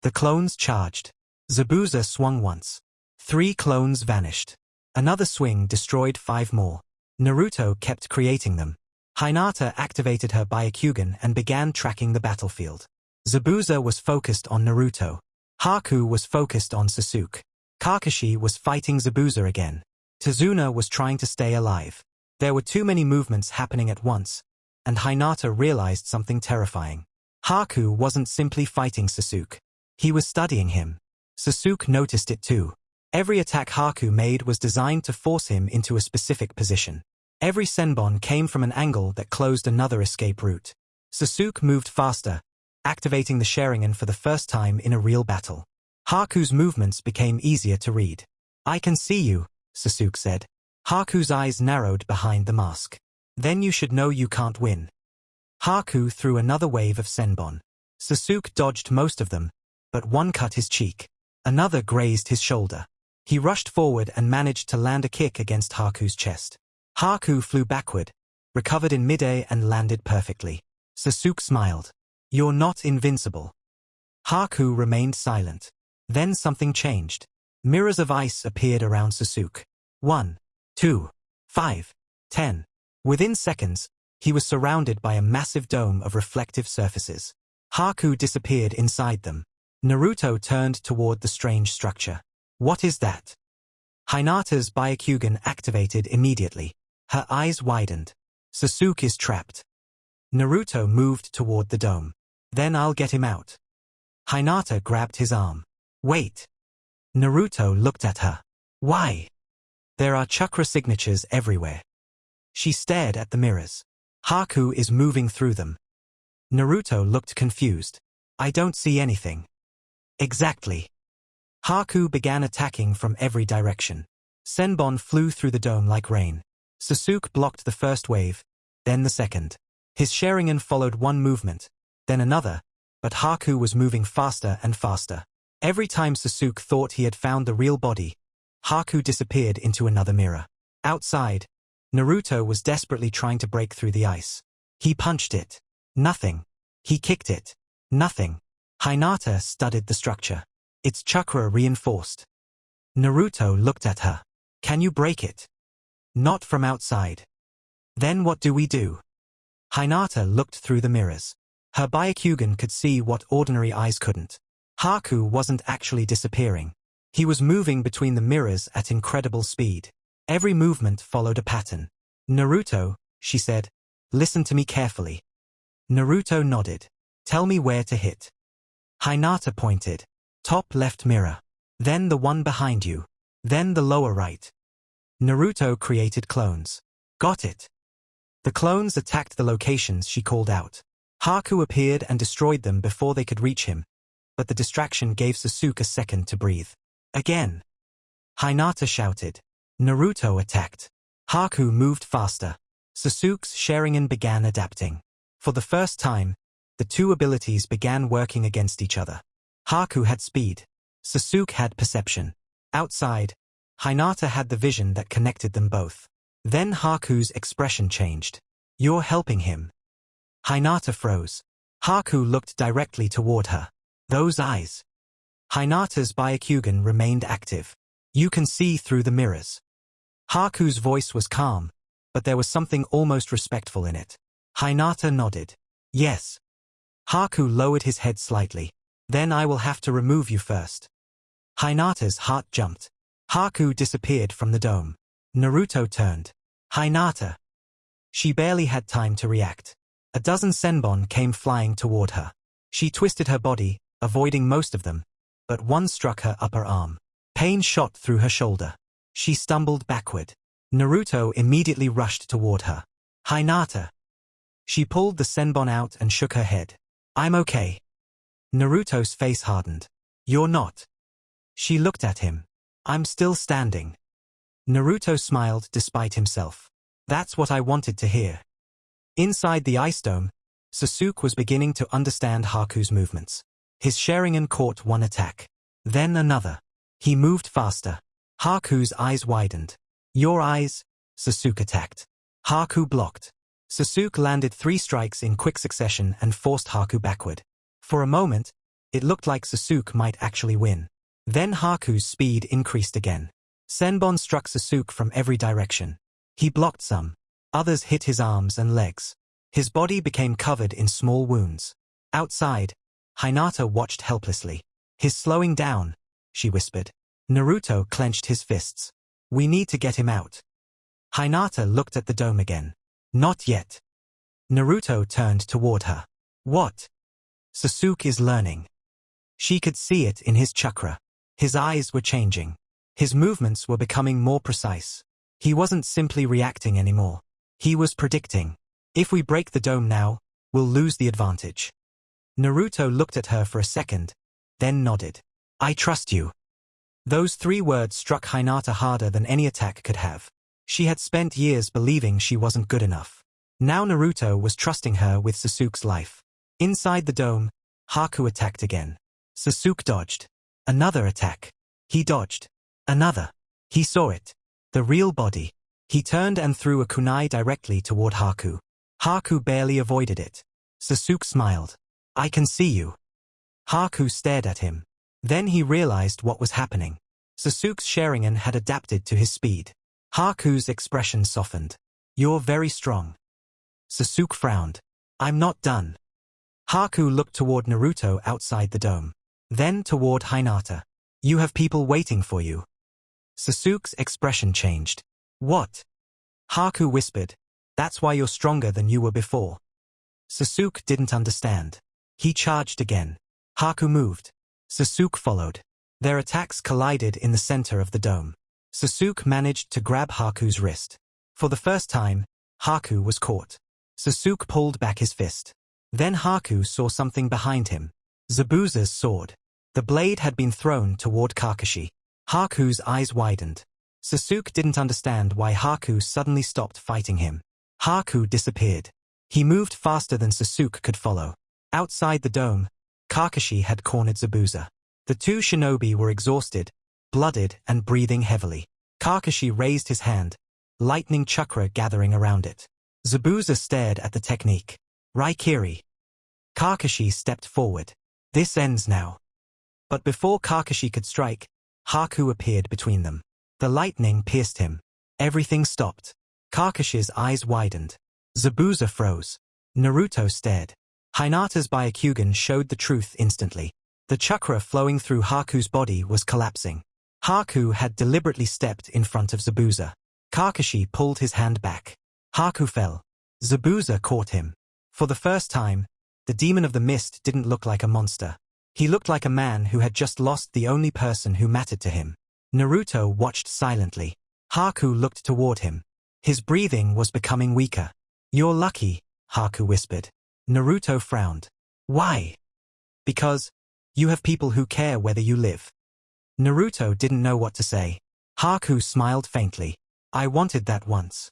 S2: The clones charged. Zabuza swung once. 3 clones vanished. Another swing destroyed 5 more. Naruto kept creating them. Hinata activated her Byakugan and began tracking the battlefield. Zabuza was focused on Naruto. Haku was focused on Sasuke. Kakashi was fighting Zabuza again. Tazuna was trying to stay alive. There were too many movements happening at once, and Hinata realized something terrifying. Haku wasn't simply fighting Sasuke. He was studying him. Sasuke noticed it too. Every attack Haku made was designed to force him into a specific position. Every senbon came from an angle that closed another escape route. Sasuke moved faster, activating the Sharingan for the first time in a real battle. Haku's movements became easier to read. "I can see you," Sasuke said. Haku's eyes narrowed behind the mask. "Then you should know you can't win." Haku threw another wave of senbon. Sasuke dodged most of them, but one cut his cheek. Another grazed his shoulder. He rushed forward and managed to land a kick against Haku's chest. Haku flew backward, recovered in midair and landed perfectly. Sasuke smiled. "You're not invincible." Haku remained silent. Then something changed. Mirrors of ice appeared around Sasuke. 1, 2, 5, 10. Within seconds, he was surrounded by a massive dome of reflective surfaces. Haku disappeared inside them. Naruto turned toward the strange structure. "What is that?" Hinata's Byakugan activated immediately. Her eyes widened. "Sasuke is trapped." Naruto moved toward the dome. "Then I'll get him out." Hinata grabbed his arm. "Wait." Naruto looked at her. "Why?" "There are chakra signatures everywhere." She stared at the mirrors. "Haku is moving through them." Naruto looked confused. "I don't see anything." "Exactly." Haku began attacking from every direction. Senbon flew through the dome like rain. Sasuke blocked the first wave, then the second. His Sharingan followed one movement, then another, but Haku was moving faster and faster. Every time Sasuke thought he had found the real body, Haku disappeared into another mirror. Outside, Naruto was desperately trying to break through the ice. He punched it. Nothing. He kicked it. Nothing. Hinata studied the structure. Its chakra reinforced. Naruto looked at her. "Can you break it?" "Not from outside." "Then what do we do?" Hinata looked through the mirrors. Her Byakugan could see what ordinary eyes couldn't. Haku wasn't actually disappearing. He was moving between the mirrors at incredible speed. Every movement followed a pattern. "Naruto," she said, "listen to me carefully." Naruto nodded. "Tell me where to hit." Hinata pointed. "Top left mirror. Then the one behind you. Then the lower right." Naruto created clones. "Got it." The clones attacked the locations she called out. Haku appeared and destroyed them before they could reach him, but the distraction gave Sasuke a second to breathe. "Again!" Hinata shouted. Naruto attacked. Haku moved faster. Sasuke's Sharingan began adapting. For the first time, the two abilities began working against each other. Haku had speed. Sasuke had perception. Outside, Hinata had the vision that connected them both. Then Haku's expression changed. "You're helping him." Hinata froze. Haku looked directly toward her. Those eyes. Hinata's Byakugan remained active. "You can see through the mirrors." Haku's voice was calm, but there was something almost respectful in it. Hinata nodded. "Yes." Haku lowered his head slightly. "Then I will have to remove you first." Hinata's heart jumped. Haku disappeared from the dome. Naruto turned. "Hinata." She barely had time to react. A dozen senbon came flying toward her. She twisted her body, avoiding most of them, but one struck her upper arm. Pain shot through her shoulder. She stumbled backward. Naruto immediately rushed toward her. "Hinata." She pulled the senbon out and shook her head. "I'm okay." Naruto's face hardened. "You're not." She looked at him. "I'm still standing." Naruto smiled despite himself. "That's what I wanted to hear." Inside the ice dome, Sasuke was beginning to understand Haku's movements. His Sharingan caught one attack. Then another. He moved faster. Haku's eyes widened. "Your eyes?" Sasuke attacked. Haku blocked. Sasuke landed 3 strikes in quick succession and forced Haku backward. For a moment, it looked like Sasuke might actually win. Then Haku's speed increased again. Senbon struck Sasuke from every direction. He blocked some. Others hit his arms and legs. His body became covered in small wounds. Outside, Hinata watched helplessly. "He's slowing down," she whispered. Naruto clenched his fists. "We need to get him out." Hinata looked at the dome again. "Not yet." Naruto turned toward her. "What?" "Sasuke is learning." She could see it in his chakra. His eyes were changing. His movements were becoming more precise. He wasn't simply reacting anymore. He was predicting. "If we break the dome now, we'll lose the advantage." Naruto looked at her for a second, then nodded. "I trust you." Those 3 words struck Hinata harder than any attack could have. She had spent years believing she wasn't good enough. Now Naruto was trusting her with Sasuke's life. Inside the dome, Haku attacked again. Sasuke dodged. Another attack. He dodged. Another. He saw it. The real body. He turned and threw a kunai directly toward Haku. Haku barely avoided it. Sasuke smiled. "I can see you." Haku stared at him. Then he realized what was happening. Sasuke's Sharingan had adapted to his speed. Haku's expression softened. "You're very strong." Sasuke frowned. "I'm not done." Haku looked toward Naruto outside the dome. Then toward Hinata. "You have people waiting for you." Sasuke's expression changed. "What?" Haku whispered. "That's why you're stronger than you were before." Sasuke didn't understand. He charged again. Haku moved. Sasuke followed. Their attacks collided in the center of the dome. Sasuke managed to grab Haku's wrist. For the first time, Haku was caught. Sasuke pulled back his fist. Then Haku saw something behind him. Zabuza's sword. The blade had been thrown toward Kakashi. Haku's eyes widened. Sasuke didn't understand why Haku suddenly stopped fighting him. Haku disappeared. He moved faster than Sasuke could follow. Outside the dome, Kakashi had cornered Zabuza. The 2 shinobi were exhausted, blooded and breathing heavily. Kakashi raised his hand, lightning chakra gathering around it. Zabuza stared at the technique. "Raikiri." Kakashi stepped forward. "This ends now." But before Kakashi could strike, Haku appeared between them. The lightning pierced him. Everything stopped. Kakashi's eyes widened. Zabuza froze. Naruto stared. Hinata's Byakugan showed the truth instantly. The chakra flowing through Haku's body was collapsing. Haku had deliberately stepped in front of Zabuza. Kakashi pulled his hand back. Haku fell. Zabuza caught him. For the first time, the demon of the mist didn't look like a monster. He looked like a man who had just lost the only person who mattered to him. Naruto watched silently. Haku looked toward him. His breathing was becoming weaker. "You're lucky," Haku whispered. Naruto frowned. "Why?" "Because you have people who care whether you live." Naruto didn't know what to say. Haku smiled faintly. "I wanted that once."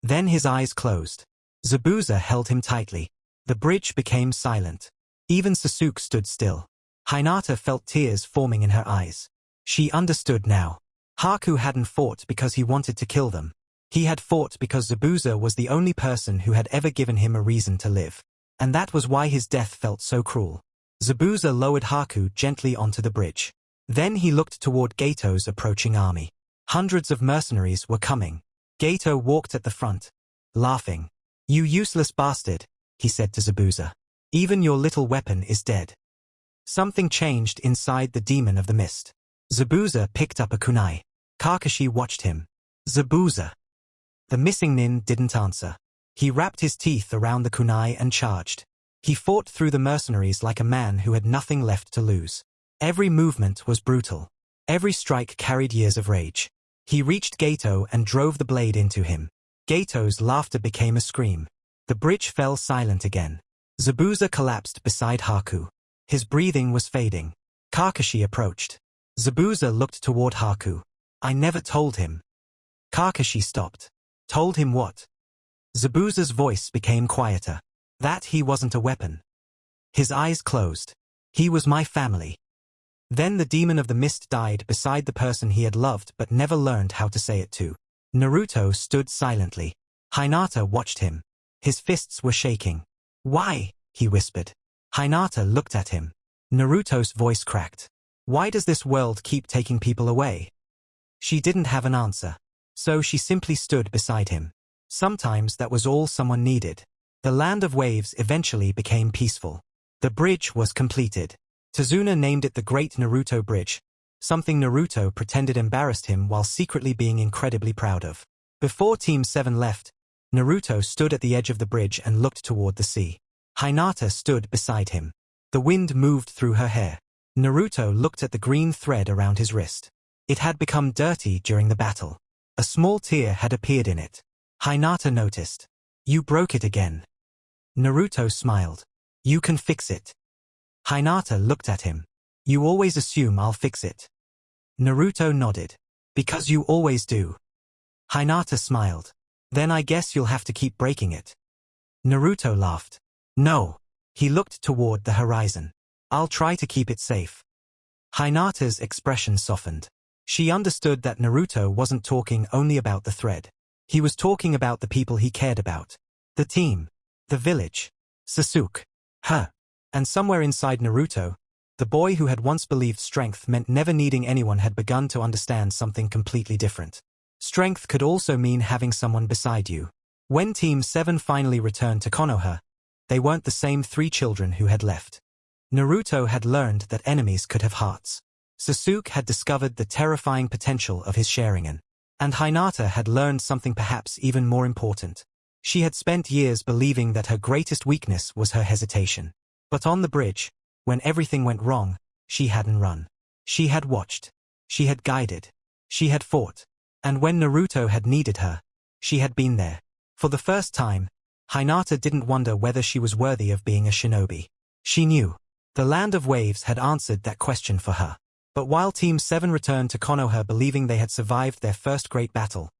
S2: Then his eyes closed. Zabuza held him tightly. The bridge became silent. Even Sasuke stood still. Hinata felt tears forming in her eyes. She understood now. Haku hadn't fought because he wanted to kill them. He had fought because Zabuza was the only person who had ever given him a reason to live. And that was why his death felt so cruel. Zabuza lowered Haku gently onto the bridge. Then he looked toward Gato's approaching army. Hundreds of mercenaries were coming. Gato walked at the front, laughing. "You useless bastard," he said to Zabuza. "Even your little weapon is dead." Something changed inside the demon of the mist. Zabuza picked up a kunai. Kakashi watched him. "Zabuza." The missing nin didn't answer. He wrapped his teeth around the kunai and charged. He fought through the mercenaries like a man who had nothing left to lose. Every movement was brutal. Every strike carried years of rage. He reached Gato and drove the blade into him. Gato's laughter became a scream. The bridge fell silent again. Zabuza collapsed beside Haku. His breathing was fading. Kakashi approached. Zabuza looked toward Haku. "I never told him." Kakashi stopped. "Told him what?" Zabuza's voice became quieter. "That he wasn't a weapon." His eyes closed. "He was my family." Then the demon of the mist died beside the person he had loved but never learned how to say it to. Naruto stood silently. Hinata watched him. His fists were shaking. "Why?" he whispered. Hinata looked at him. Naruto's voice cracked. "Why does this world keep taking people away?" She didn't have an answer. So she simply stood beside him. Sometimes that was all someone needed. The land of waves eventually became peaceful. The bridge was completed. Tazuna named it the Great Naruto Bridge, something Naruto pretended embarrassed him while secretly being incredibly proud of. Before Team 7 left, Naruto stood at the edge of the bridge and looked toward the sea. Hinata stood beside him. The wind moved through her hair. Naruto looked at the green thread around his wrist. It had become dirty during the battle. A small tear had appeared in it. Hinata noticed. "You broke it again." Naruto smiled. "You can fix it." Hinata looked at him. "You always assume I'll fix it." Naruto nodded. "Because you always do." Hinata smiled. "Then I guess you'll have to keep breaking it." Naruto laughed. "No." He looked toward the horizon. "I'll try to keep it safe." Hinata's expression softened. She understood that Naruto wasn't talking only about the thread. He was talking about the people he cared about. The team. The village. Sasuke. Her. And somewhere inside Naruto, the boy who had once believed strength meant never needing anyone had begun to understand something completely different. Strength could also mean having someone beside you. When Team 7 finally returned to Konoha, they weren't the same three children who had left. Naruto had learned that enemies could have hearts. Sasuke had discovered the terrifying potential of his Sharingan. And Hinata had learned something perhaps even more important. She had spent years believing that her greatest weakness was her hesitation. But on the bridge, when everything went wrong, she hadn't run. She had watched. She had guided. She had fought. And when Naruto had needed her, she had been there. For the first time, Hinata didn't wonder whether she was worthy of being a shinobi. She knew. The Land of Waves had answered that question for her. But while Team 7 returned to Konoha believing they had survived their first great battle,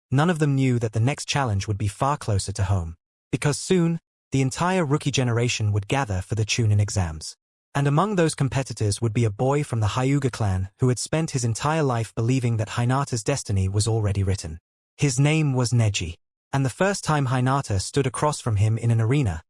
S2: none of them knew that the next challenge would be far closer to home. Because soon, the entire rookie generation would gather for the Chunin exams. And among those competitors would be a boy from the Hyuga clan who had spent his entire life believing that Hinata's destiny was already written. His name was Neji. And the first time Hinata stood across from him in an arena,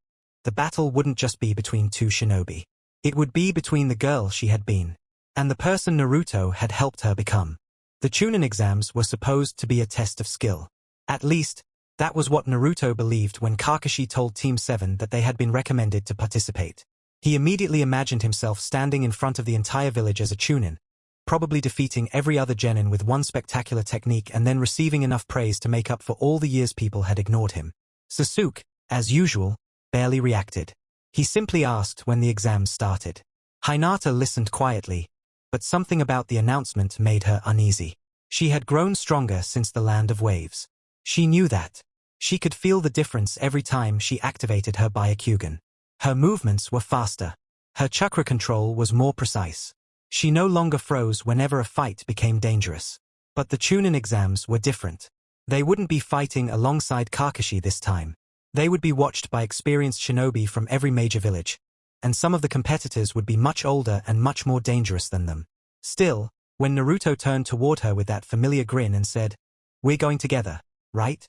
S2: the battle wouldn't just be between two shinobi. It would be between the girl she had been and the person Naruto had helped her become. The Chunin exams were supposed to be a test of skill. At least, that was what Naruto believed when Kakashi told Team 7 that they had been recommended to participate. He immediately imagined himself standing in front of the entire village as a Chunin, probably defeating every other genin with one spectacular technique and then receiving enough praise to make up for all the years people had ignored him. Sasuke, as usual, barely reacted. He simply asked when the exams started. Hinata listened quietly, but something about the announcement made her uneasy. She had grown stronger since the Land of Waves. She knew that. She could feel the difference every time she activated her Byakugan. Her movements were faster. Her chakra control was more precise. She no longer froze whenever a fight became dangerous. But the Chunin exams were different. They wouldn't be fighting alongside Kakashi this time. They would be watched by experienced shinobi from every major village, and some of the competitors would be much older and much more dangerous than them. Still, when Naruto turned toward her with that familiar grin and said, "We're going together, right?"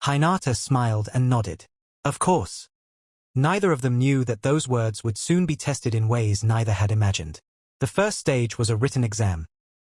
S2: Hinata smiled and nodded. Of course. Neither of them knew that those words would soon be tested in ways neither had imagined. The first stage was a written exam,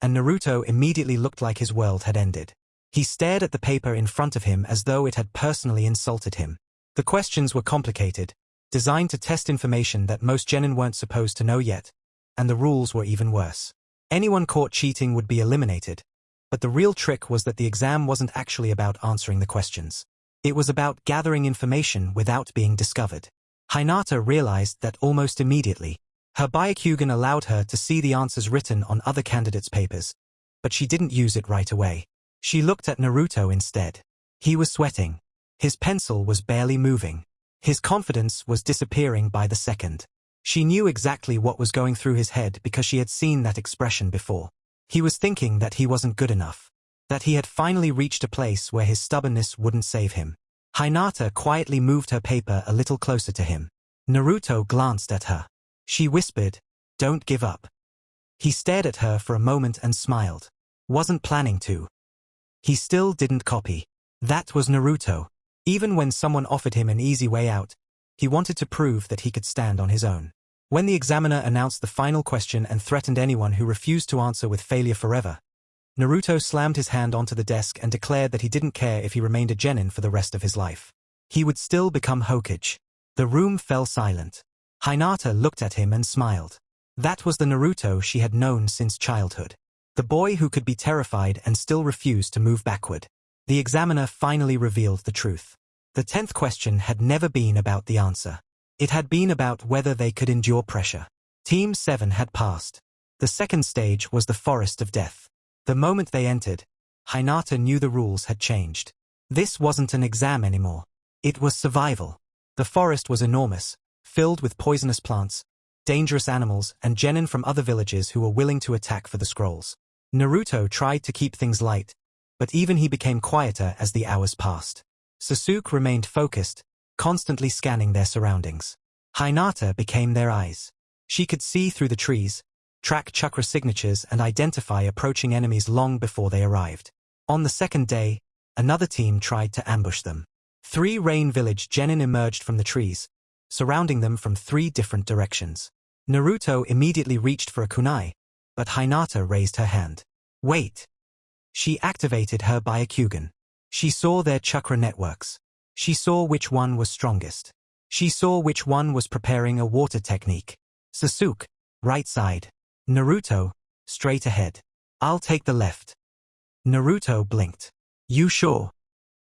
S2: and Naruto immediately looked like his world had ended. He stared at the paper in front of him as though it had personally insulted him. The questions were complicated, designed to test information that most genin weren't supposed to know yet, and the rules were even worse. Anyone caught cheating would be eliminated, but the real trick was that the exam wasn't actually about answering the questions. It was about gathering information without being discovered. Hinata realized that almost immediately. Her Byakugan allowed her to see the answers written on other candidates' papers, but she didn't use it right away. She looked at Naruto instead. He was sweating. His pencil was barely moving. His confidence was disappearing by the second. She knew exactly what was going through his head because she had seen that expression before. He was thinking that he wasn't good enough, that he had finally reached a place where his stubbornness wouldn't save him. Hinata quietly moved her paper a little closer to him. Naruto glanced at her. She whispered, "Don't give up." He stared at her for a moment and smiled. Wasn't planning to. He still didn't copy. That was Naruto. Even when someone offered him an easy way out, he wanted to prove that he could stand on his own. When the examiner announced the final question and threatened anyone who refused to answer with failure forever, Naruto slammed his hand onto the desk and declared that he didn't care if he remained a genin for the rest of his life. He would still become Hokage. The room fell silent. Hinata looked at him and smiled. That was the Naruto she had known since childhood. The boy who could be terrified and still refused to move backward. The examiner finally revealed the truth. The 10th question had never been about the answer. It had been about whether they could endure pressure. Team 7 had passed. The second stage was the Forest of Death. The moment they entered, Hinata knew the rules had changed. This wasn't an exam anymore. It was survival. The forest was enormous, filled with poisonous plants, dangerous animals, and genin from other villages who were willing to attack for the scrolls. Naruto tried to keep things light, but even he became quieter as the hours passed. Sasuke remained focused, constantly scanning their surroundings. Hinata became their eyes. She could see through the trees, track chakra signatures and identify approaching enemies long before they arrived. On the second day, another team tried to ambush them. 3 Rain Village genin emerged from the trees, surrounding them from 3 different directions. Naruto immediately reached for a kunai, but Hinata raised her hand. Wait. She activated her Byakugan. She saw their chakra networks. She saw which one was strongest. She saw which one was preparing a water technique. Sasuke, right side. Naruto, straight ahead. I'll take the left. Naruto blinked. You sure?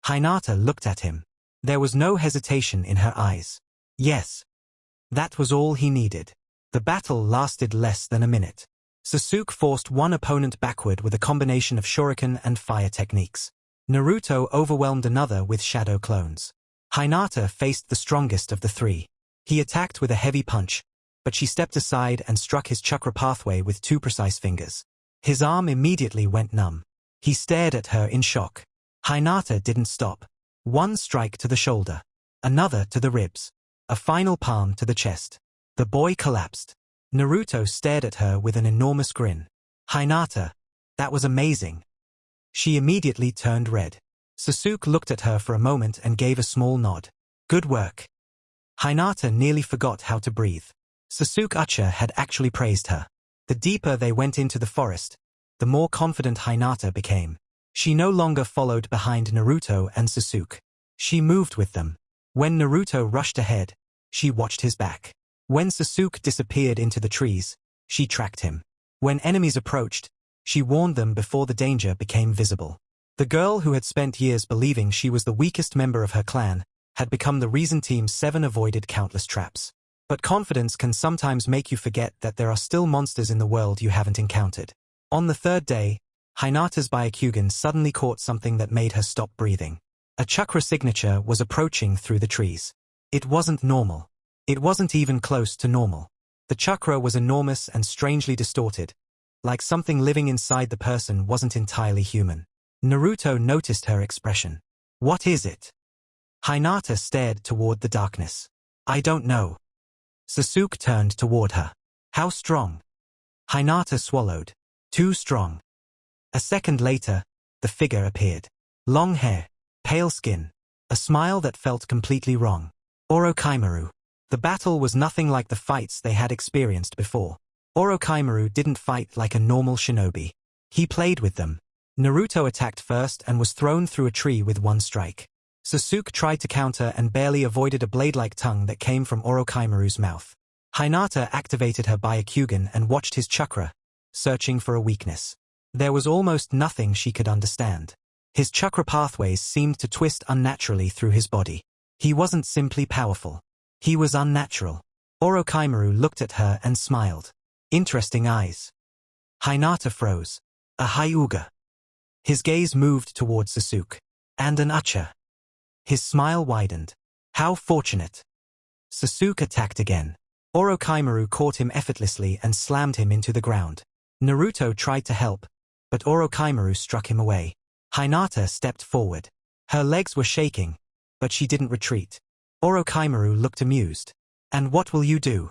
S2: Hinata looked at him. There was no hesitation in her eyes. Yes. That was all he needed. The battle lasted less than a minute. Sasuke forced one opponent backward with a combination of shuriken and fire techniques. Naruto overwhelmed another with shadow clones. Hinata faced the strongest of the 3. He attacked with a heavy punch, but she stepped aside and struck his chakra pathway with 2 precise fingers. His arm immediately went numb. He stared at her in shock. Hinata didn't stop. One strike to the shoulder, another to the ribs, a final palm to the chest. The boy collapsed. Naruto stared at her with an enormous grin. Hinata, that was amazing. She immediately turned red. Sasuke looked at her for a moment and gave a small nod. Good work. Hinata nearly forgot how to breathe. Sasuke-ucha had actually praised her. The deeper they went into the forest, the more confident Hinata became. She no longer followed behind Naruto and Sasuke. She moved with them. When Naruto rushed ahead, she watched his back. When Sasuke disappeared into the trees, she tracked him. When enemies approached, she warned them before the danger became visible. The girl who had spent years believing she was the weakest member of her clan had become the reason Team 7 avoided countless traps. But confidence can sometimes make you forget that there are still monsters in the world you haven't encountered. On the third day, Hinata's Byakugan suddenly caught something that made her stop breathing. A chakra signature was approaching through the trees. It wasn't normal. It wasn't even close to normal. The chakra was enormous and strangely distorted, like something living inside the person wasn't entirely human. Naruto noticed her expression. What is it? Hinata stared toward the darkness. I don't know. Sasuke turned toward her. How strong? Hinata swallowed. Too strong. A second later, the figure appeared. Long hair, pale skin, a smile that felt completely wrong. Orochimaru. The battle was nothing like the fights they had experienced before. Orochimaru didn't fight like a normal shinobi. He played with them. Naruto attacked first and was thrown through a tree with one strike. Sasuke tried to counter and barely avoided a blade-like tongue that came from Orochimaru's mouth. Hinata activated her Byakugan and watched his chakra, searching for a weakness. There was almost nothing she could understand. His chakra pathways seemed to twist unnaturally through his body. He wasn't simply powerful. He was unnatural. Orochimaru looked at her and smiled. Interesting eyes. Hinata froze. A Hyuga. His gaze moved toward Sasuke. And an Ucha. His smile widened. How fortunate. Sasuke attacked again. Orochimaru caught him effortlessly and slammed him into the ground. Naruto tried to help, but Orochimaru struck him away. Hinata stepped forward. Her legs were shaking, but she didn't retreat. Orochimaru looked amused. And what will you do?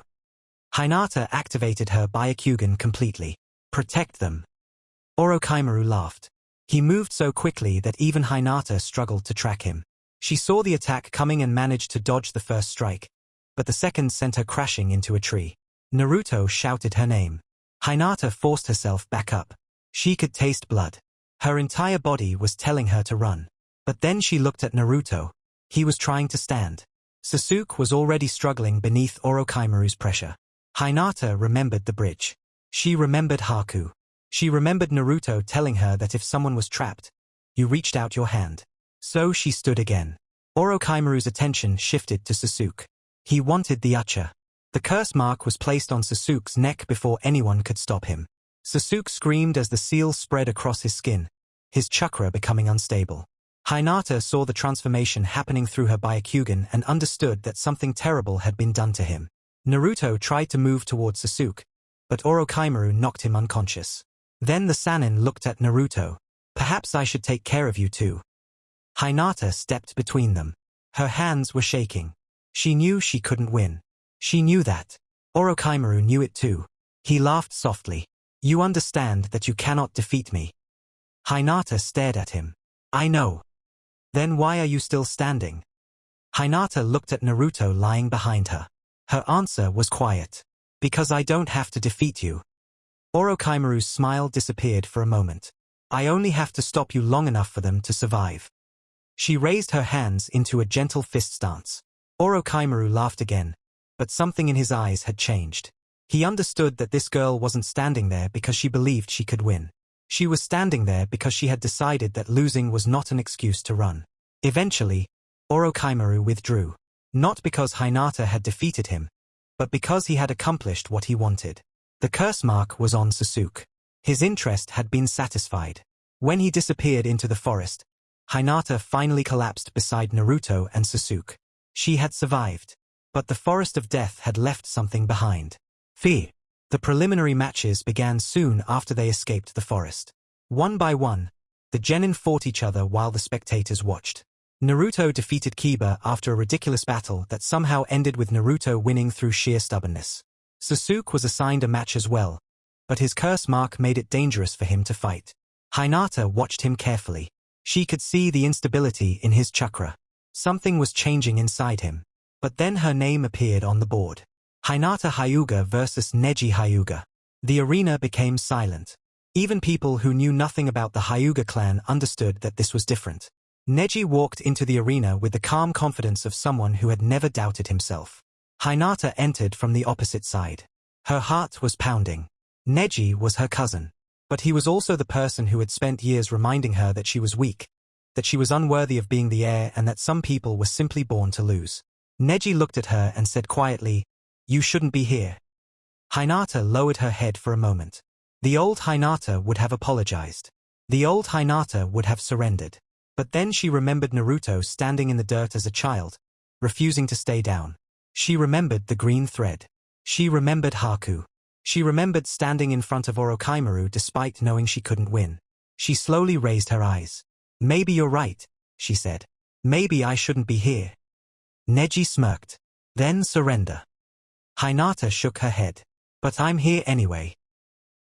S2: Hinata activated her Byakugan completely. Protect them. Orochimaru laughed. He moved so quickly that even Hinata struggled to track him. She saw the attack coming and managed to dodge the first strike, but the second sent her crashing into a tree. Naruto shouted her name. Hinata forced herself back up. She could taste blood. Her entire body was telling her to run. But then she looked at Naruto. He was trying to stand. Sasuke was already struggling beneath Orochimaru's pressure. Hinata remembered the bridge. She remembered Haku. She remembered Naruto telling her that if someone was trapped, you reached out your hand. So she stood again. Orochimaru's attention shifted to Sasuke. He wanted the Ucha. The curse mark was placed on Sasuke's neck before anyone could stop him. Sasuke screamed as the seal spread across his skin, his chakra becoming unstable. Hinata saw the transformation happening through her Byakugan and understood that something terrible had been done to him. Naruto tried to move towards Sasuke, but Orochimaru knocked him unconscious. Then the Sannin looked at Naruto. Perhaps I should take care of you too. Hinata stepped between them. Her hands were shaking. She knew she couldn't win. She knew that. Orochimaru knew it too. He laughed softly. You understand that you cannot defeat me. Hinata stared at him. I know. Then why are you still standing? Hinata looked at Naruto lying behind her. Her answer was quiet. Because I don't have to defeat you. Orochimaru's smile disappeared for a moment. I only have to stop you long enough for them to survive. She raised her hands into a gentle fist stance. Orochimaru laughed again, but something in his eyes had changed. He understood that this girl wasn't standing there because she believed she could win. She was standing there because she had decided that losing was not an excuse to run. Eventually, Orochimaru withdrew. Not because Hinata had defeated him, but because he had accomplished what he wanted. The curse mark was on Sasuke. His interest had been satisfied. When he disappeared into the forest, Hinata finally collapsed beside Naruto and Sasuke. She had survived. But the forest of death had left something behind. Fear. The preliminary matches began soon after they escaped the forest. One by one, the genin fought each other while the spectators watched. Naruto defeated Kiba after a ridiculous battle that somehow ended with Naruto winning through sheer stubbornness. Sasuke was assigned a match as well, but his curse mark made it dangerous for him to fight. Hinata watched him carefully. She could see the instability in his chakra. Something was changing inside him. But then her name appeared on the board. Hinata Hyuga versus Neji Hyuga. The arena became silent. Even people who knew nothing about the Hyuga clan understood that this was different. Neji walked into the arena with the calm confidence of someone who had never doubted himself. Hinata entered from the opposite side. Her heart was pounding. Neji was her cousin. But he was also the person who had spent years reminding her that she was weak, that she was unworthy of being the heir, and that some people were simply born to lose. Neji looked at her and said quietly, "You shouldn't be here." Hinata lowered her head for a moment. The old Hinata would have apologized. The old Hinata would have surrendered. But then she remembered Naruto standing in the dirt as a child, refusing to stay down. She remembered the green thread. She remembered Haku. She remembered standing in front of Orochimaru despite knowing she couldn't win. She slowly raised her eyes. "Maybe you're right," she said. "Maybe I shouldn't be here." Neji smirked. "Then surrender." Hinata shook her head. "But I'm here anyway."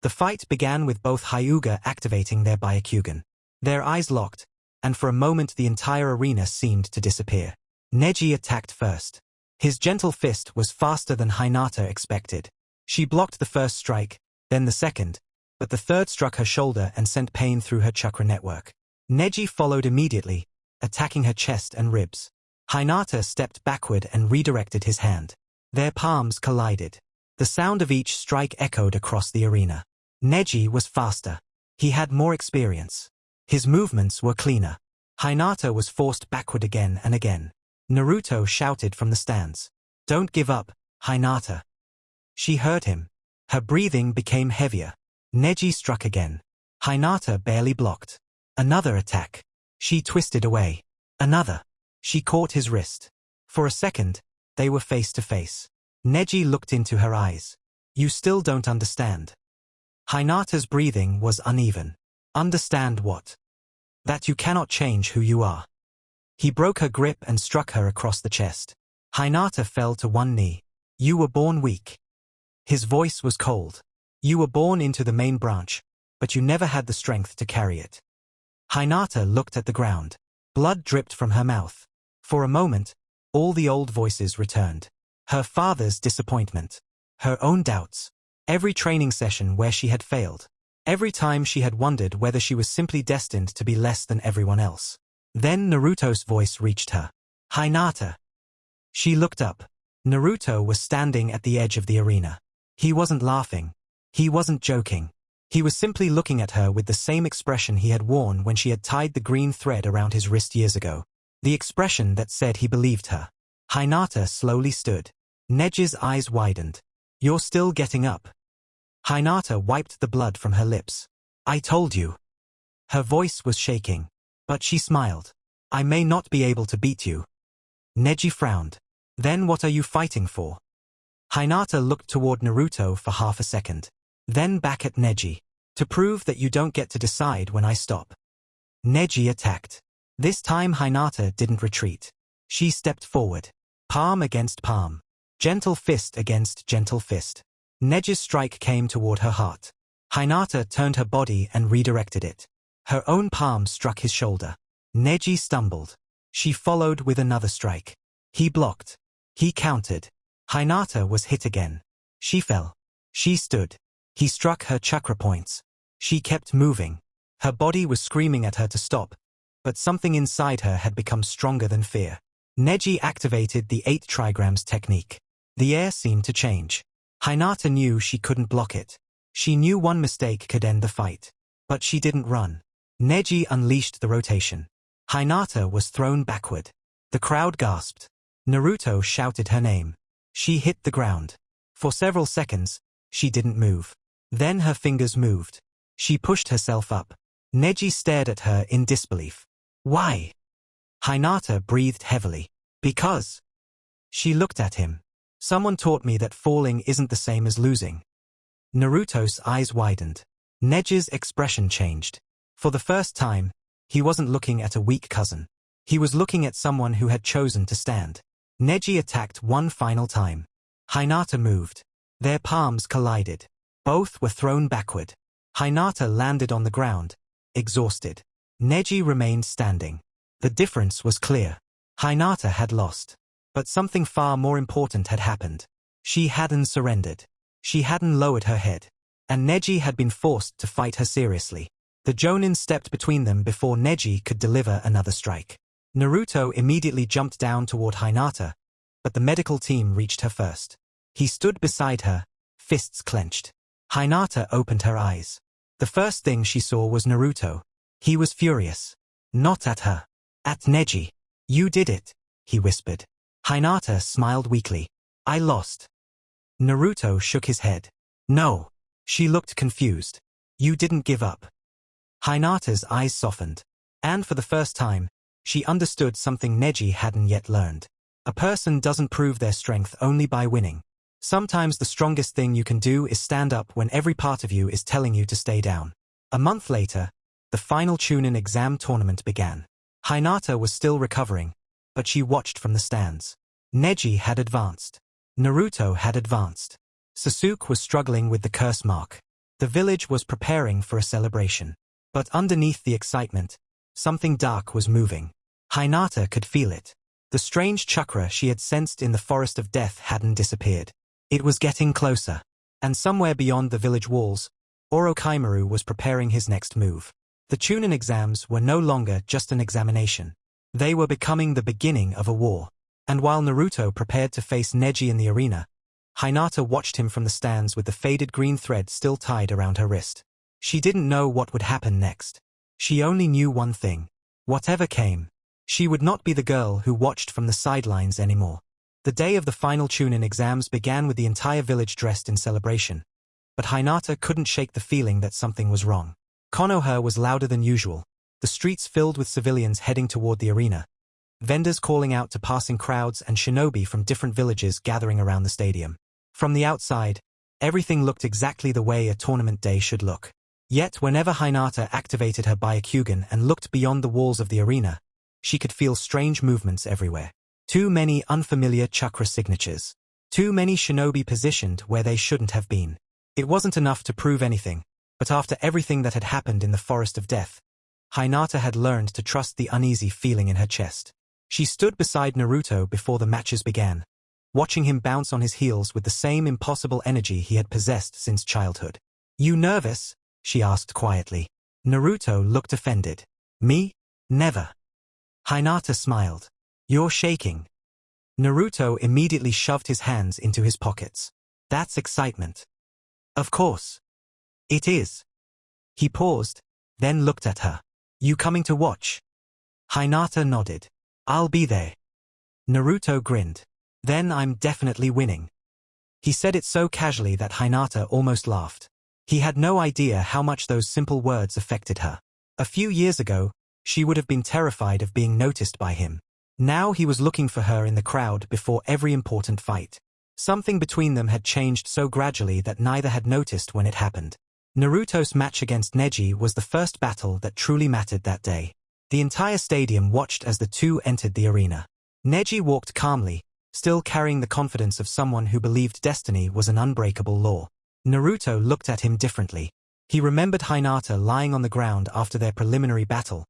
S2: The fight began with both Hyuga activating their Byakugan. Their eyes locked, and for a moment the entire arena seemed to disappear. Neji attacked first. His gentle fist was faster than Hinata expected. She blocked the first strike, then the second, but the third struck her shoulder and sent pain through her chakra network. Neji followed immediately, attacking her chest and ribs. Hinata stepped backward and redirected his hand. Their palms collided. The sound of each strike echoed across the arena. Neji was faster. He had more experience. His movements were cleaner. Hinata was forced backward again and again. Naruto shouted from the stands, "Don't give up, Hinata." She heard him. Her breathing became heavier. Neji struck again. Hinata barely blocked. Another attack. She twisted away. Another. She caught his wrist. For a second, they were face to face. Neji looked into her eyes. "You still don't understand." Hinata's breathing was uneven. "Understand what?" "That you cannot change who you are." He broke her grip and struck her across the chest. Hinata fell to one knee. "You were born weak." His voice was cold. "You were born into the main branch, but you never had the strength to carry it." Hinata looked at the ground. Blood dripped from her mouth. For a moment, all the old voices returned. Her father's disappointment. Her own doubts. Every training session where she had failed. Every time she had wondered whether she was simply destined to be less than everyone else. Then Naruto's voice reached her. "Hinata." She looked up. Naruto was standing at the edge of the arena. He wasn't laughing. He wasn't joking. He was simply looking at her with the same expression he had worn when she had tied the green thread around his wrist years ago. The expression that said he believed her. Hinata slowly stood. Neji's eyes widened. "You're still getting up." Hinata wiped the blood from her lips. "I told you." Her voice was shaking, but she smiled. "I may not be able to beat you." Neji frowned. "Then what are you fighting for?" Hinata looked toward Naruto for half a second. Then back at Neji. "To prove that you don't get to decide when I stop." Neji attacked. This time Hinata didn't retreat. She stepped forward. Palm against palm. Gentle fist against gentle fist. Neji's strike came toward her heart. Hinata turned her body and redirected it. Her own palm struck his shoulder. Neji stumbled. She followed with another strike. He blocked. He countered. Hinata was hit again. She fell. She stood. He struck her chakra points. She kept moving. Her body was screaming at her to stop, but something inside her had become stronger than fear. Neji activated the 8 trigrams technique. The air seemed to change. Hinata knew she couldn't block it. She knew one mistake could end the fight. But she didn't run. Neji unleashed the rotation. Hinata was thrown backward. The crowd gasped. Naruto shouted her name. She hit the ground. For several seconds, she didn't move. Then her fingers moved. She pushed herself up. Neji stared at her in disbelief. "Why?" Hinata breathed heavily. "Because." She looked at him. "Someone taught me that falling isn't the same as losing." Naruto's eyes widened. Neji's expression changed. For the first time, he wasn't looking at a weak cousin. He was looking at someone who had chosen to stand. Neji attacked one final time. Hinata moved. Their palms collided. Both were thrown backward. Hinata landed on the ground, exhausted. Neji remained standing. The difference was clear. Hinata had lost. But something far more important had happened. She hadn't surrendered. She hadn't lowered her head. And Neji had been forced to fight her seriously. The Jonin stepped between them before Neji could deliver another strike. Naruto immediately jumped down toward Hinata, but the medical team reached her first. He stood beside her, fists clenched. Hinata opened her eyes. The first thing she saw was Naruto. He was furious. Not at her. At Neji. "You did it," he whispered. Hinata smiled weakly. "I lost." Naruto shook his head. "No." She looked confused. "You didn't give up." Hinata's eyes softened. And for the first time, she understood something Neji hadn't yet learned. A person doesn't prove their strength only by winning. Sometimes the strongest thing you can do is stand up when every part of you is telling you to stay down. A month later, the final Chunin exam tournament began. Hinata was still recovering, but she watched from the stands. Neji had advanced. Naruto had advanced. Sasuke was struggling with the curse mark. The village was preparing for a celebration. But underneath the excitement, something dark was moving. Hinata could feel it. The strange chakra she had sensed in the forest of death hadn't disappeared. It was getting closer. And somewhere beyond the village walls, Orochimaru was preparing his next move. The Chunin exams were no longer just an examination. They were becoming the beginning of a war. And while Naruto prepared to face Neji in the arena, Hinata watched him from the stands with the faded green thread still tied around her wrist. She didn't know what would happen next. She only knew one thing. Whatever came, she would not be the girl who watched from the sidelines anymore. The day of the final Chunin exams began with the entire village dressed in celebration. But Hinata couldn't shake the feeling that something was wrong. Konoha was louder than usual, the streets filled with civilians heading toward the arena, vendors calling out to passing crowds and shinobi from different villages gathering around the stadium. From the outside, everything looked exactly the way a tournament day should look. Yet whenever Hinata activated her Byakugan and looked beyond the walls of the arena, she could feel strange movements everywhere. Too many unfamiliar chakra signatures. Too many shinobi positioned where they shouldn't have been. It wasn't enough to prove anything, but after everything that had happened in the forest of death, Hinata had learned to trust the uneasy feeling in her chest. She stood beside Naruto before the matches began, watching him bounce on his heels with the same impossible energy he had possessed since childhood. "You nervous?" she asked quietly. Naruto looked offended. "Me? Never." Hinata smiled. "You're shaking." Naruto immediately shoved his hands into his pockets. "That's excitement." "Of course. It is." He paused, then looked at her. "You coming to watch?" Hinata nodded. "I'll be there." Naruto grinned. "Then I'm definitely winning." He said it so casually that Hinata almost laughed. He had no idea how much those simple words affected her. A few years ago, she would have been terrified of being noticed by him. Now he was looking for her in the crowd before every important fight. Something between them had changed so gradually that neither had noticed when it happened. Naruto's match against Neji was the first battle that truly mattered that day. The entire stadium watched as the two entered the arena. Neji walked calmly, still carrying the confidence of someone who believed destiny was an unbreakable law. Naruto looked at him differently. He remembered Hinata lying on the ground after their preliminary battle,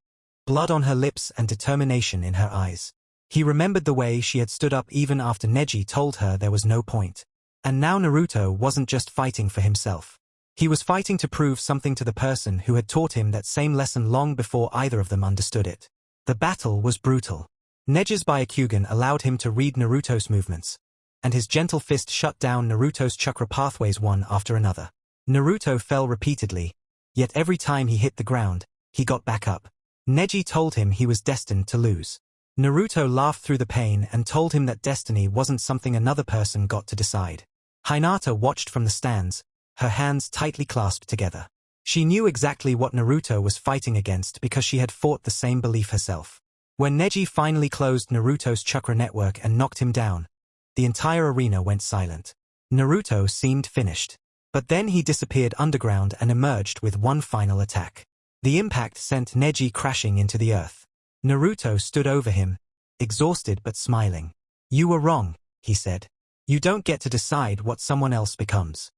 S2: blood on her lips and determination in her eyes. He remembered the way she had stood up even after Neji told her there was no point. And now Naruto wasn't just fighting for himself. He was fighting to prove something to the person who had taught him that same lesson long before either of them understood it. The battle was brutal. Neji's Byakugan allowed him to read Naruto's movements, and his gentle fist shut down Naruto's chakra pathways one after another. Naruto fell repeatedly, yet every time he hit the ground, he got back up. Neji told him he was destined to lose. Naruto laughed through the pain and told him that destiny wasn't something another person got to decide. Hinata watched from the stands, her hands tightly clasped together. She knew exactly what Naruto was fighting against because she had fought the same belief herself. When Neji finally closed Naruto's chakra network and knocked him down, the entire arena went silent. Naruto seemed finished. But then he disappeared underground and emerged with one final attack. The impact sent Neji crashing into the earth. Naruto stood over him, exhausted but smiling. "You were wrong," he said. "You don't get to decide what someone else becomes."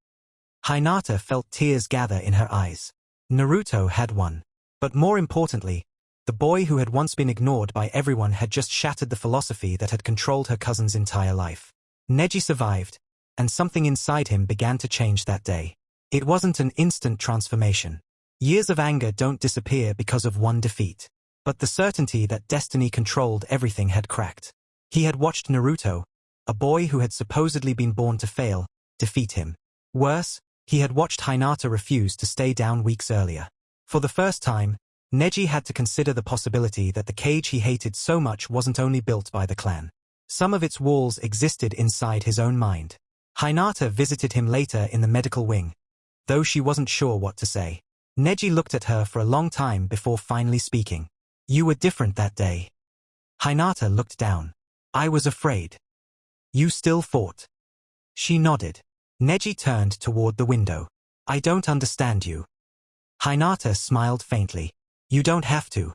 S2: Hinata felt tears gather in her eyes. Naruto had won. But more importantly, the boy who had once been ignored by everyone had just shattered the philosophy that had controlled her cousin's entire life. Neji survived, and something inside him began to change that day. It wasn't an instant transformation. Years of anger don't disappear because of one defeat. But the certainty that destiny controlled everything had cracked. He had watched Naruto, a boy who had supposedly been born to fail, defeat him. Worse, he had watched Hinata refuse to stay down weeks earlier. For the first time, Neji had to consider the possibility that the cage he hated so much wasn't only built by the clan. Some of its walls existed inside his own mind. Hinata visited him later in the medical wing, though she wasn't sure what to say. Neji looked at her for a long time before finally speaking. "You were different that day." Hinata looked down. "I was afraid." "You still fought." She nodded. Neji turned toward the window. "I don't understand you." Hinata smiled faintly. "You don't have to."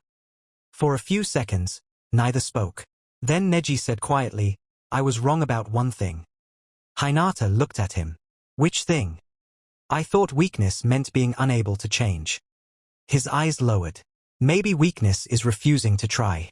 S2: For a few seconds, neither spoke. Then Neji said quietly, "I was wrong about one thing." Hinata looked at him. "Which thing?" "I thought weakness meant being unable to change." His eyes lowered. "Maybe weakness is refusing to try."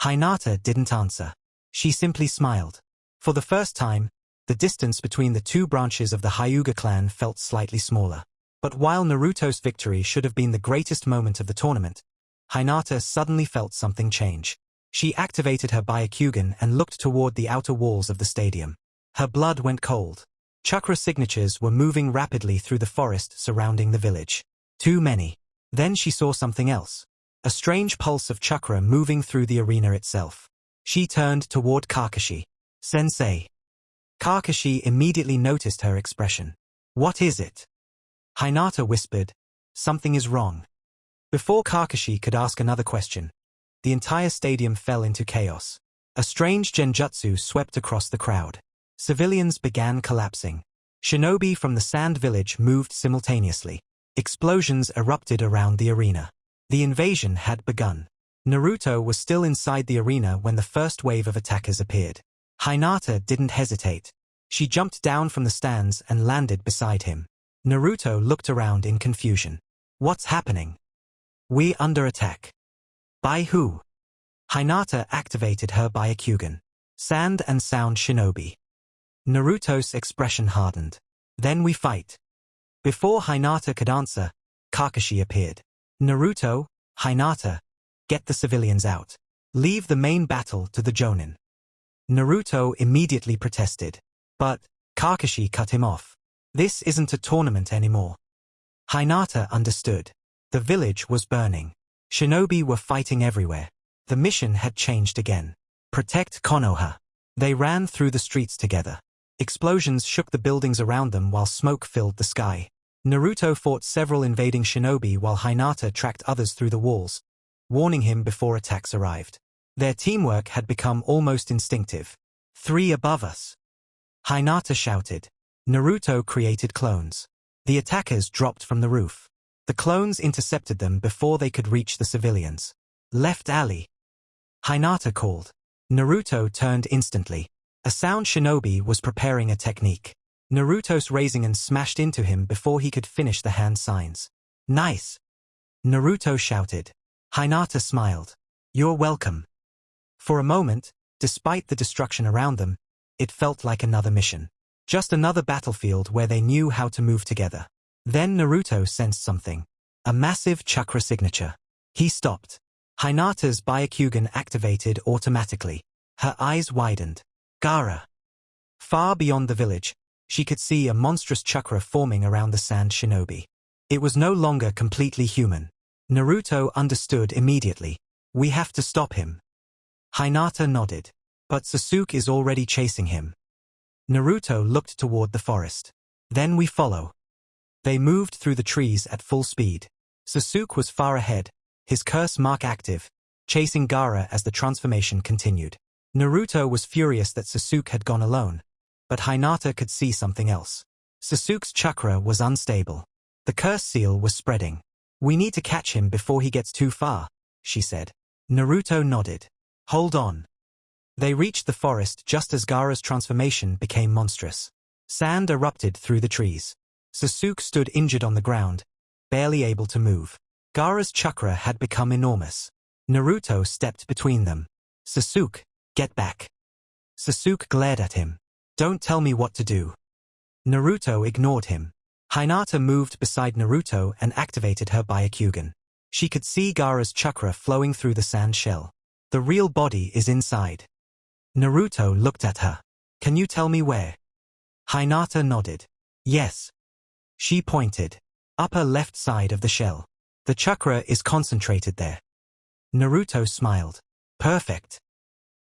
S2: Hinata didn't answer. She simply smiled. For the first time, the distance between the two branches of the Hyuga clan felt slightly smaller. But while Naruto's victory should have been the greatest moment of the tournament, Hinata suddenly felt something change. She activated her Byakugan and looked toward the outer walls of the stadium. Her blood went cold. Chakra signatures were moving rapidly through the forest surrounding the village. Too many. Then she saw something else. A strange pulse of chakra moving through the arena itself. She turned toward Kakashi. "Sensei." Kakashi immediately noticed her expression. "What is it?" Hinata whispered, "Something is wrong." Before Kakashi could ask another question, the entire stadium fell into chaos. A strange genjutsu swept across the crowd. Civilians began collapsing. Shinobi from the Sand Village moved simultaneously. Explosions erupted around the arena. The invasion had begun. Naruto was still inside the arena when the first wave of attackers appeared. Hinata didn't hesitate. She jumped down from the stands and landed beside him. Naruto looked around in confusion. "What's happening? We're under attack." "By who?" Hinata activated her Byakugan. "Sand and Sound Shinobi." Naruto's expression hardened. "Then we fight." Before Hinata could answer, Kakashi appeared. "Naruto, Hinata, get the civilians out. Leave the main battle to the Jonin." Naruto immediately protested. But Kakashi cut him off. "This isn't a tournament anymore." Hinata understood. The village was burning. Shinobi were fighting everywhere. The mission had changed again. Protect Konoha. They ran through the streets together. Explosions shook the buildings around them while smoke filled the sky. Naruto fought several invading shinobi while Hinata tracked others through the walls, warning him before attacks arrived. Their teamwork had become almost instinctive. "3 above us!" Hinata shouted. Naruto created clones. The attackers dropped from the roof. The clones intercepted them before they could reach the civilians. "Left alley!" Hinata called. Naruto turned instantly. A sound shinobi was preparing a technique. Naruto's Rasengan smashed into him before he could finish the hand signs. "Nice!" Naruto shouted. Hinata smiled. "You're welcome." For a moment, despite the destruction around them, it felt like another mission. Just another battlefield where they knew how to move together. Then Naruto sensed something. A massive chakra signature. He stopped. Hinata's Byakugan activated automatically. Her eyes widened. Gaara. Far beyond the village, she could see a monstrous chakra forming around the sand shinobi. It was no longer completely human. Naruto understood immediately. "We have to stop him." Hinata nodded. "But Sasuke is already chasing him." Naruto looked toward the forest. "Then we follow." They moved through the trees at full speed. Sasuke was far ahead, his curse mark active, chasing Gaara as the transformation continued. Naruto was furious that Sasuke had gone alone, but Hinata could see something else. Sasuke's chakra was unstable. The curse seal was spreading. "We need to catch him before he gets too far," she said. Naruto nodded. "Hold on." They reached the forest just as Gaara's transformation became monstrous. Sand erupted through the trees. Sasuke stood injured on the ground, barely able to move. Gaara's chakra had become enormous. Naruto stepped between them. "Sasuke, get back." Sasuke glared at him. "Don't tell me what to do." Naruto ignored him. Hinata moved beside Naruto and activated her Byakugan. She could see Gaara's chakra flowing through the sand shell. "The real body is inside." Naruto looked at her. Can you tell me where? Hinata nodded. Yes. She pointed. Upper left side of the shell. The chakra is concentrated there. Naruto smiled. Perfect.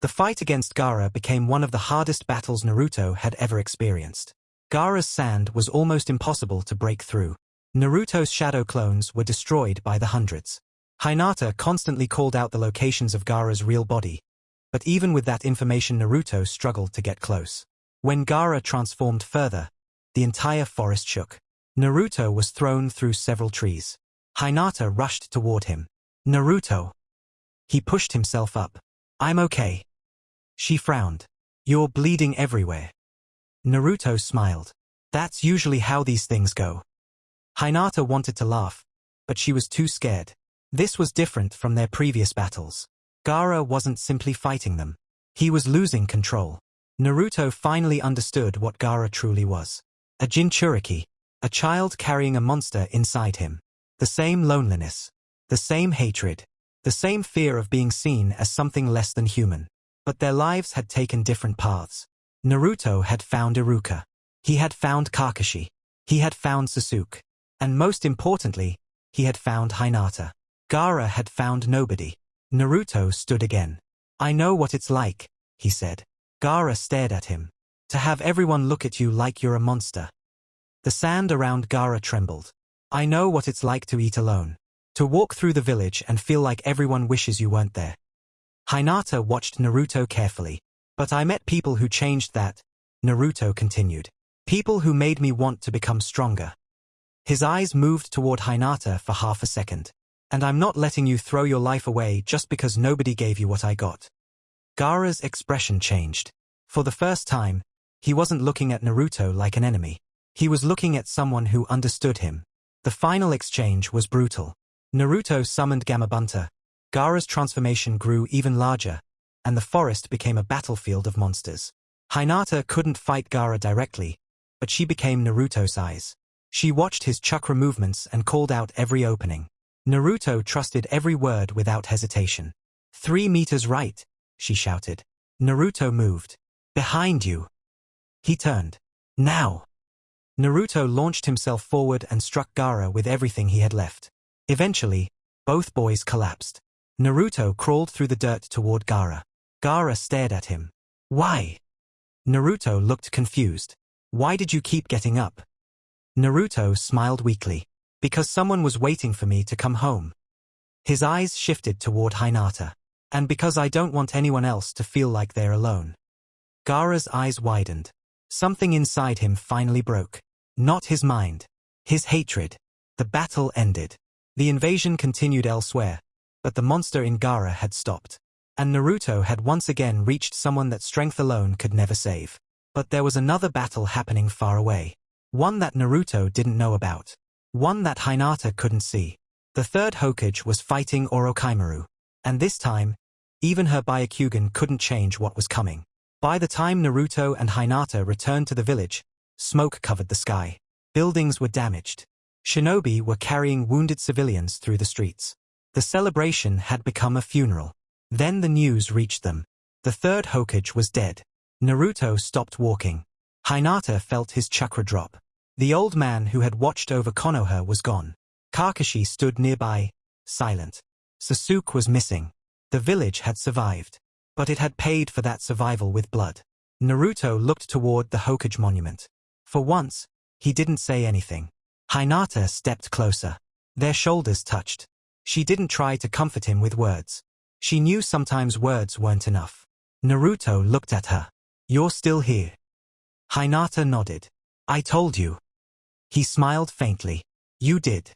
S2: The fight against Gaara became one of the hardest battles Naruto had ever experienced. Gaara's sand was almost impossible to break through. Naruto's shadow clones were destroyed by the hundreds. Hinata constantly called out the locations of Gaara's real body. But even with that information, Naruto struggled to get close. When Gaara transformed further, the entire forest shook. Naruto was thrown through several trees. Hinata rushed toward him. Naruto. He pushed himself up. I'm okay. She frowned. You're bleeding everywhere. Naruto smiled. That's usually how these things go. Hinata wanted to laugh, but she was too scared. This was different from their previous battles. Gaara wasn't simply fighting them. He was losing control. Naruto finally understood what Gaara truly was. A Jinchuriki. A child carrying a monster inside him. The same loneliness. The same hatred. The same fear of being seen as something less than human. But their lives had taken different paths. Naruto had found Iruka. He had found Kakashi. He had found Sasuke. And most importantly, he had found Hinata. Gaara had found nobody. Naruto stood again. I know what it's like, he said. Gaara stared at him. To have everyone look at you like you're a monster. The sand around Gaara trembled. I know what it's like to eat alone. To walk through the village and feel like everyone wishes you weren't there. Hinata watched Naruto carefully. But I met people who changed that, Naruto continued. People who made me want to become stronger. His eyes moved toward Hinata for half a second. And I'm not letting you throw your life away just because nobody gave you what I got. Gaara's expression changed. For the first time, he wasn't looking at Naruto like an enemy. He was looking at someone who understood him. The final exchange was brutal. Naruto summoned Gamabunta. Gaara's transformation grew even larger, and the forest became a battlefield of monsters. Hinata couldn't fight Gaara directly, but she became Naruto's eyes. She watched his chakra movements and called out every opening. Naruto trusted every word without hesitation. 3 meters right, she shouted. Naruto moved. Behind you. He turned. Now. Naruto launched himself forward and struck Gaara with everything he had left. Eventually, both boys collapsed. Naruto crawled through the dirt toward Gaara. Gaara stared at him. Why? Naruto looked confused. Why did you keep getting up? Naruto smiled weakly. Because someone was waiting for me to come home. His eyes shifted toward Hinata. And because I don't want anyone else to feel like they're alone. Gaara's eyes widened. Something inside him finally broke. Not his mind. His hatred. The battle ended. The invasion continued elsewhere, but the monster in Gaara had stopped. And Naruto had once again reached someone that strength alone could never save. But there was another battle happening far away. One that Naruto didn't know about. One that Hinata couldn't see. The third Hokage was fighting Orochimaru. And this time, even her Byakugan couldn't change what was coming. By the time Naruto and Hinata returned to the village, smoke covered the sky. Buildings were damaged. Shinobi were carrying wounded civilians through the streets. The celebration had become a funeral. Then the news reached them. The third Hokage was dead. Naruto stopped walking. Hinata felt his chakra drop. The old man who had watched over Konoha was gone. Kakashi stood nearby, silent. Sasuke was missing. The village had survived. But it had paid for that survival with blood. Naruto looked toward the Hokage monument. For once, he didn't say anything. Hinata stepped closer. Their shoulders touched. She didn't try to comfort him with words. She knew sometimes words weren't enough. Naruto looked at her. You're still here. Hinata nodded. I told you. He smiled faintly. You did.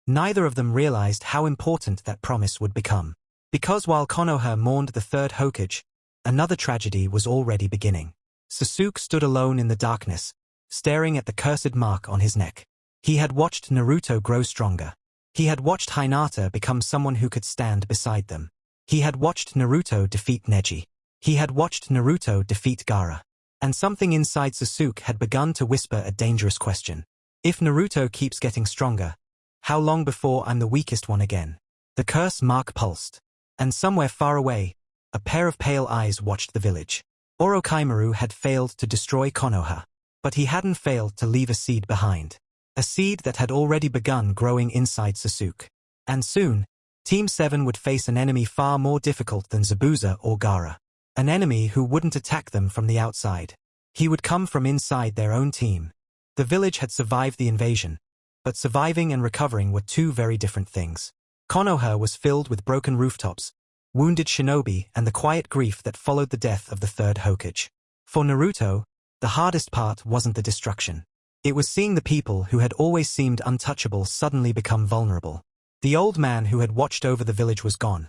S2: Neither of them realized how important that promise would become. Because while Konoha mourned the third Hokage, another tragedy was already beginning. Sasuke stood alone in the darkness, staring at the cursed mark on his neck. He had watched Naruto grow stronger. He had watched Hinata become someone who could stand beside them. He had watched Naruto defeat Neji. He had watched Naruto defeat Gaara. And something inside Sasuke had begun to whisper a dangerous question. If Naruto keeps getting stronger, how long before I'm the weakest one again? The curse mark pulsed. And somewhere far away, a pair of pale eyes watched the village. Orochimaru had failed to destroy Konoha. But he hadn't failed to leave a seed behind. A seed that had already begun growing inside Sasuke. And soon, Team 7 would face an enemy far more difficult than Zabuza or Gaara. An enemy who wouldn't attack them from the outside. He would come from inside their own team. The village had survived the invasion, but surviving and recovering were two very different things. Konoha was filled with broken rooftops, wounded shinobi, and the quiet grief that followed the death of the third Hokage. For Naruto, the hardest part wasn't the destruction. It was seeing the people who had always seemed untouchable suddenly become vulnerable. The old man who had watched over the village was gone,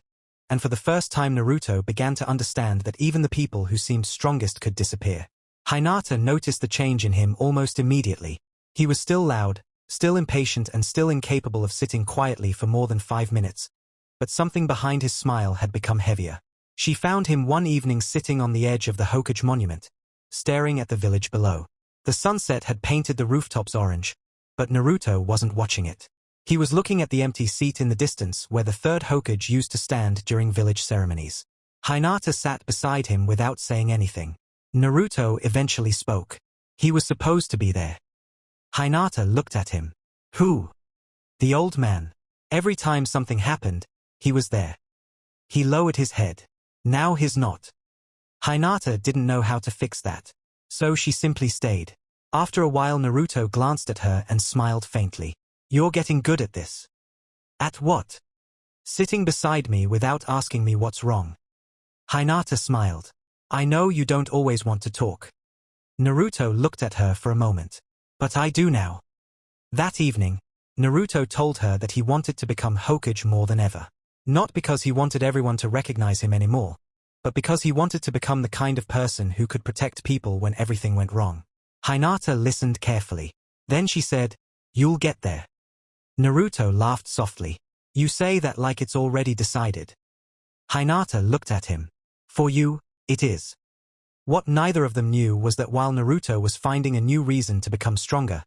S2: and for the first time Naruto began to understand that even the people who seemed strongest could disappear. Hinata noticed the change in him almost immediately. He was still loud, still impatient, and still incapable of sitting quietly for more than 5 minutes. But something behind his smile had become heavier. She found him one evening sitting on the edge of the Hokage monument, staring at the village below. The sunset had painted the rooftops orange, but Naruto wasn't watching it. He was looking at the empty seat in the distance where the third Hokage used to stand during village ceremonies. Hinata sat beside him without saying anything. Naruto eventually spoke. He was supposed to be there. Hinata looked at him. Who? The old man. Every time something happened, he was there. He lowered his head. Now he's not. Hinata didn't know how to fix that, so she simply stayed. After a while Naruto glanced at her and smiled faintly. You're getting good at this. At what? Sitting beside me without asking me what's wrong. Hinata smiled. I know you don't always want to talk. Naruto looked at her for a moment. But I do now. That evening, Naruto told her that he wanted to become Hokage more than ever. Not because he wanted everyone to recognize him anymore, but because he wanted to become the kind of person who could protect people when everything went wrong. Hinata listened carefully. Then she said, "You'll get there." Naruto laughed softly. "You say that like it's already decided." Hinata looked at him. "For you, it is." What neither of them knew was that while Naruto was finding a new reason to become stronger,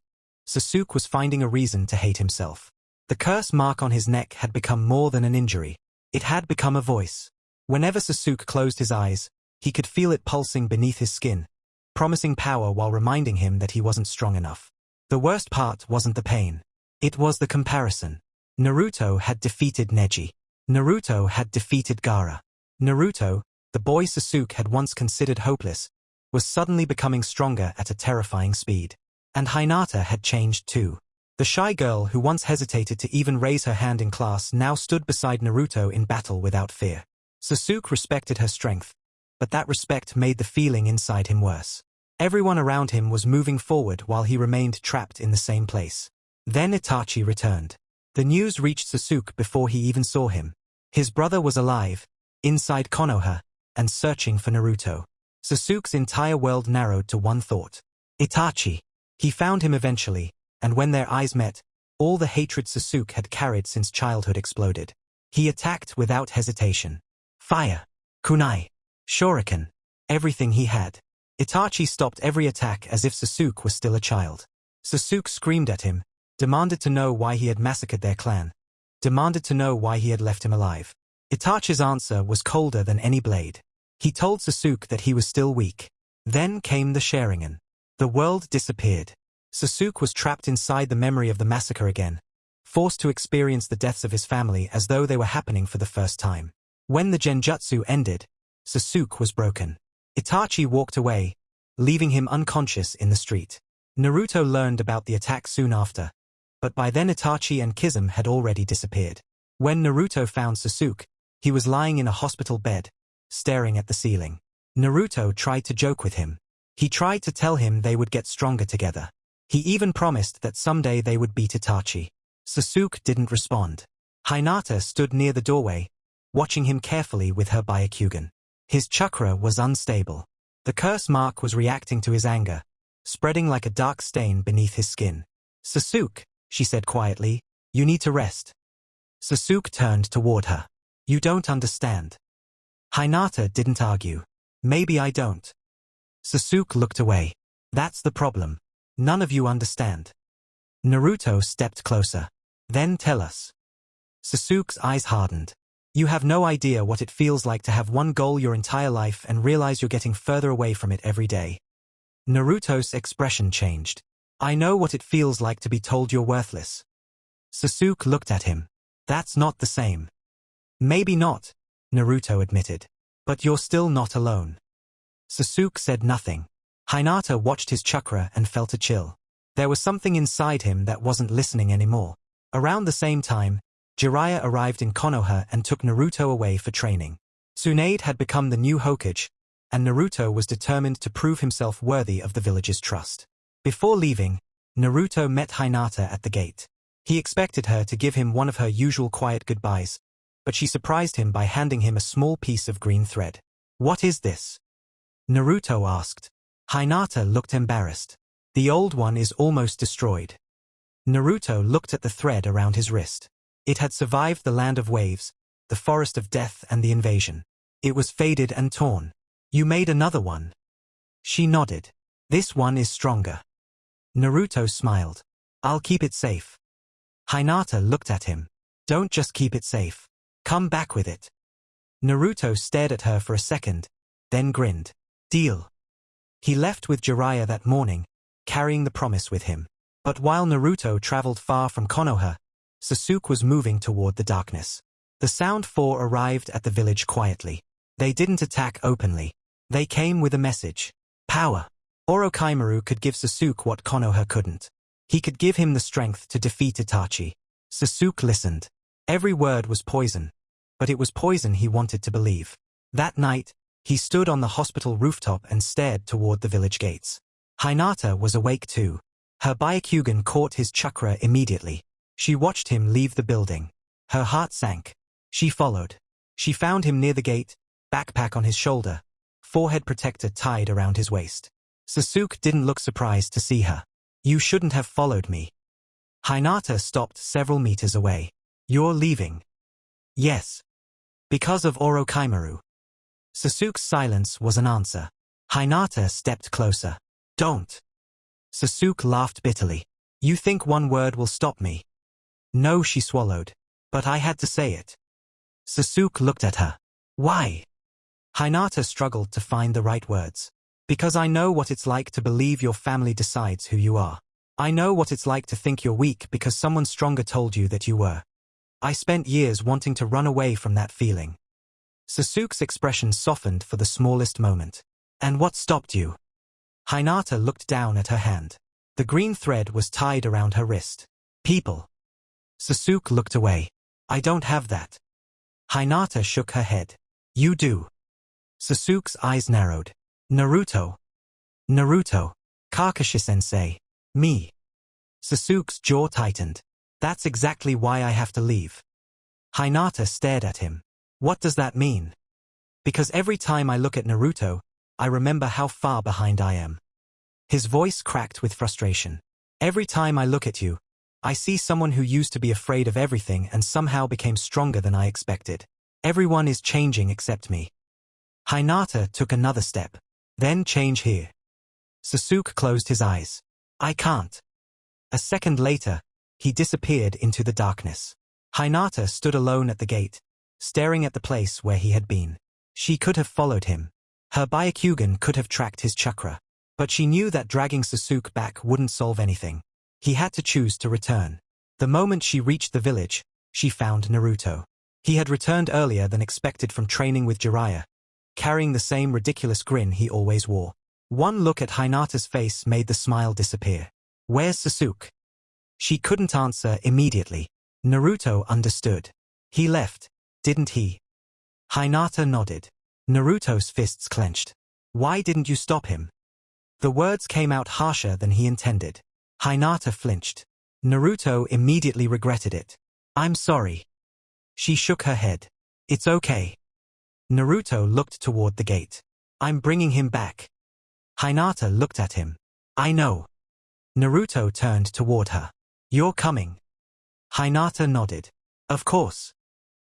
S2: Sasuke was finding a reason to hate himself. The curse mark on his neck had become more than an injury. It had become a voice. Whenever Sasuke closed his eyes, he could feel it pulsing beneath his skin, promising power while reminding him that he wasn't strong enough. The worst part wasn't the pain. It was the comparison. Naruto had defeated Neji. Naruto had defeated Gaara. Naruto, the boy Sasuke had once considered hopeless, was suddenly becoming stronger at a terrifying speed. And Hinata had changed too. The shy girl who once hesitated to even raise her hand in class now stood beside Naruto in battle without fear. Sasuke respected her strength, but that respect made the feeling inside him worse. Everyone around him was moving forward while he remained trapped in the same place. Then Itachi returned. The news reached Sasuke before he even saw him. His brother was alive, inside Konoha, and searching for Naruto. Sasuke's entire world narrowed to one thought. Itachi. He found him eventually, and when their eyes met, all the hatred Sasuke had carried since childhood exploded. He attacked without hesitation. Fire, kunai, shuriken, everything he had. Itachi stopped every attack as if Sasuke was still a child. Sasuke screamed at him, demanded to know why he had massacred their clan, demanded to know why he had left him alive. Itachi's answer was colder than any blade. He told Sasuke that he was still weak. Then came the Sharingan. The world disappeared. Sasuke was trapped inside the memory of the massacre again, forced to experience the deaths of his family as though they were happening for the first time. When the genjutsu ended, Sasuke was broken. Itachi walked away, leaving him unconscious in the street. Naruto learned about the attack soon after, but by then Itachi and Kizum had already disappeared. When Naruto found Sasuke, he was lying in a hospital bed, staring at the ceiling. Naruto tried to joke with him. He tried to tell him they would get stronger together. He even promised that someday they would beat Itachi. Sasuke didn't respond. Hinata stood near the doorway, watching him carefully with her Byakugan. His chakra was unstable. The curse mark was reacting to his anger, spreading like a dark stain beneath his skin. Sasuke, she said quietly, you need to rest. Sasuke turned toward her. You don't understand. Hinata didn't argue. Maybe I don't. Sasuke looked away. That's the problem. None of you understand. Naruto stepped closer. Then tell us. Sasuke's eyes hardened. You have no idea what it feels like to have one goal your entire life and realize you're getting further away from it every day. Naruto's expression changed. I know what it feels like to be told you're worthless. Sasuke looked at him. That's not the same. Maybe not, Naruto admitted. But you're still not alone. Sasuke said nothing. Hinata watched his chakra and felt a chill. There was something inside him that wasn't listening anymore. Around the same time, Jiraiya arrived in Konoha and took Naruto away for training. Tsunade had become the new Hokage, and Naruto was determined to prove himself worthy of the village's trust. Before leaving, Naruto met Hinata at the gate. He expected her to give him one of her usual quiet goodbyes, but she surprised him by handing him a small piece of green thread. What is this? Naruto asked. Hinata looked embarrassed. The old one is almost destroyed. Naruto looked at the thread around his wrist. It had survived the land of waves, the forest of death and the invasion. It was faded and torn. You made another one. She nodded. This one is stronger. Naruto smiled. I'll keep it safe. Hinata looked at him. Don't just keep it safe. Come back with it. Naruto stared at her for a second, then grinned. Deal. He left with Jiraiya that morning, carrying the promise with him. But while Naruto traveled far from Konoha, Sasuke was moving toward the darkness. The Sound Four arrived at the village quietly. They didn't attack openly. They came with a message. Power. Orochimaru could give Sasuke what Konoha couldn't. He could give him the strength to defeat Itachi. Sasuke listened. Every word was poison. But it was poison he wanted to believe. That night, he stood on the hospital rooftop and stared toward the village gates. Hinata was awake too. Her Byakugan caught his chakra immediately. She watched him leave the building. Her heart sank. She followed. She found him near the gate, backpack on his shoulder, forehead protector tied around his waist. Sasuke didn't look surprised to see her. You shouldn't have followed me. Hinata stopped several meters away. You're leaving. Yes. Because of Orochimaru. Sasuke's silence was an answer. Hinata stepped closer. Don't. Sasuke laughed bitterly. You think one word will stop me? No, she swallowed. But I had to say it. Sasuke looked at her. Why? Hinata struggled to find the right words. Because I know what it's like to believe your family decides who you are. I know what it's like to think you're weak because someone stronger told you that you were. I spent years wanting to run away from that feeling. Sasuke's expression softened for the smallest moment. And what stopped you? Hinata looked down at her hand. The green thread was tied around her wrist. People. Sasuke looked away. I don't have that. Hinata shook her head. You do. Sasuke's eyes narrowed. Naruto. Naruto. Kakashi-sensei. Me. Sasuke's jaw tightened. That's exactly why I have to leave. Hinata stared at him. What does that mean? Because every time I look at Naruto, I remember how far behind I am. His voice cracked with frustration. Every time I look at you, I see someone who used to be afraid of everything and somehow became stronger than I expected. Everyone is changing except me. Hinata took another step. Then change here. Sasuke closed his eyes. I can't. A second later, he disappeared into the darkness. Hinata stood alone at the gate, staring at the place where he had been. She could have followed him. Her Byakugan could have tracked his chakra. But she knew that dragging Sasuke back wouldn't solve anything. He had to choose to return. The moment she reached the village, she found Naruto. He had returned earlier than expected from training with Jiraiya, carrying the same ridiculous grin he always wore. One look at Hinata's face made the smile disappear. Where's Sasuke? She couldn't answer immediately. Naruto understood. He left, didn't he? Hinata nodded. Naruto's fists clenched. Why didn't you stop him? The words came out harsher than he intended. Hinata flinched. Naruto immediately regretted it. I'm sorry. She shook her head. It's okay. Naruto looked toward the gate. I'm bringing him back. Hinata looked at him. I know. Naruto turned toward her. You're coming. Hinata nodded. Of course.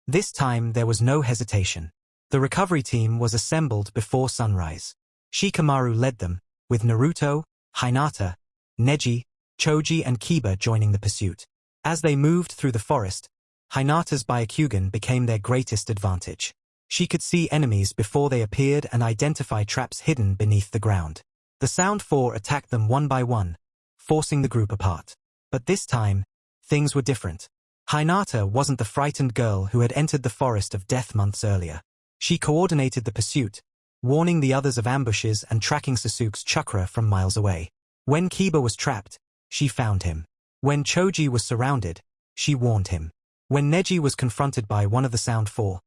S2: This time there was no hesitation. The recovery team was assembled before sunrise. Shikamaru led them, with Naruto, Hinata, Neji, Choji and Kiba joining the pursuit. As they moved through the forest, Hinata's Byakugan became their greatest advantage. She could see enemies before they appeared and identify traps hidden beneath the ground. The Sound Four attacked them one by one, forcing the group apart. But this time, things were different. Hinata wasn't the frightened girl who had entered the Forest of Death months earlier. She coordinated the pursuit, warning the others of ambushes and tracking Sasuke's chakra from miles away. When Kiba was trapped, she found him. When Choji was surrounded, she warned him. When Neji was confronted by one of the Sound Four,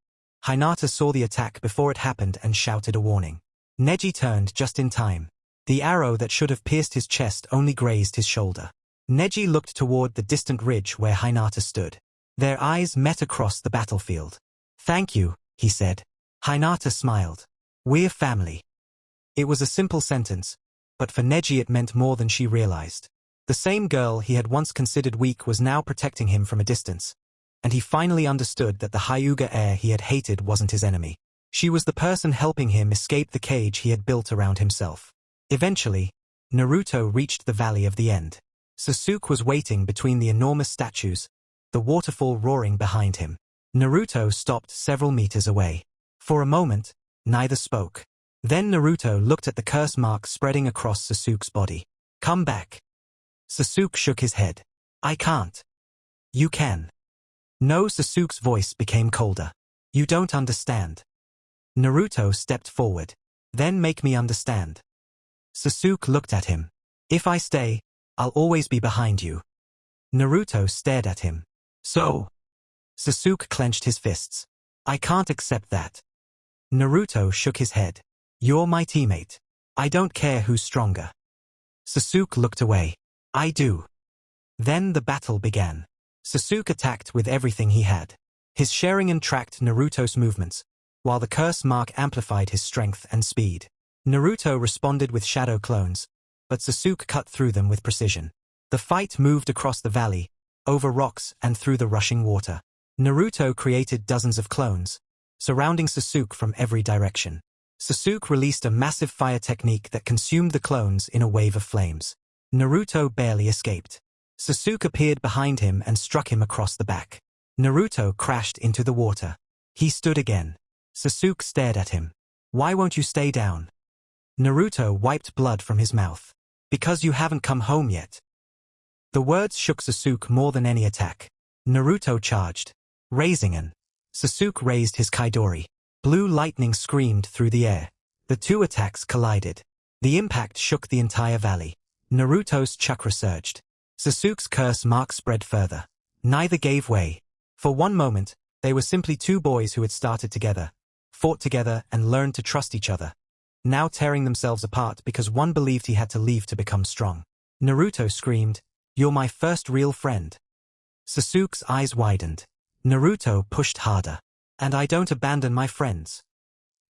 S2: Hinata saw the attack before it happened and shouted a warning. Neji turned just in time. The arrow that should have pierced his chest only grazed his shoulder. Neji looked toward the distant ridge where Hinata stood. Their eyes met across the battlefield. "Thank you," he said. Hinata smiled. "We're family." It was a simple sentence, but for Neji it meant more than she realized. The same girl he had once considered weak was now protecting him from a distance. And he finally understood that the Hyuga heir he had hated wasn't his enemy. She was the person helping him escape the cage he had built around himself. Eventually, Naruto reached the Valley of the End. Sasuke was waiting between the enormous statues, the waterfall roaring behind him. Naruto stopped several meters away. For a moment, neither spoke. Then Naruto looked at the curse mark spreading across Sasuke's body. "Come back." Sasuke shook his head. "I can't." "You can." No, Sasuke's voice became colder. "You don't understand." Naruto stepped forward. "Then make me understand." Sasuke looked at him. "If I stay, I'll always be behind you." Naruto stared at him. "So?" Sasuke clenched his fists. "I can't accept that." Naruto shook his head. "You're my teammate. I don't care who's stronger." Sasuke looked away. "I do." Then the battle began. Sasuke attacked with everything he had. His Sharingan tracked Naruto's movements, while the curse mark amplified his strength and speed. Naruto responded with shadow clones, but Sasuke cut through them with precision. The fight moved across the valley, over rocks and through the rushing water. Naruto created dozens of clones, surrounding Sasuke from every direction. Sasuke released a massive fire technique that consumed the clones in a wave of flames. Naruto barely escaped. Sasuke appeared behind him and struck him across the back. Naruto crashed into the water. He stood again. Sasuke stared at him. "Why won't you stay down?" Naruto wiped blood from his mouth. "Because you haven't come home yet." The words shook Sasuke more than any attack. Naruto charged. Rasengan. Sasuke raised his Chidori. Blue lightning screamed through the air. The two attacks collided. The impact shook the entire valley. Naruto's chakra surged. Sasuke's curse mark spread further. Neither gave way. For one moment, they were simply two boys who had started together, fought together and learned to trust each other, now tearing themselves apart because one believed he had to leave to become strong. Naruto screamed, "You're my first real friend." Sasuke's eyes widened. Naruto pushed harder. "And I don't abandon my friends."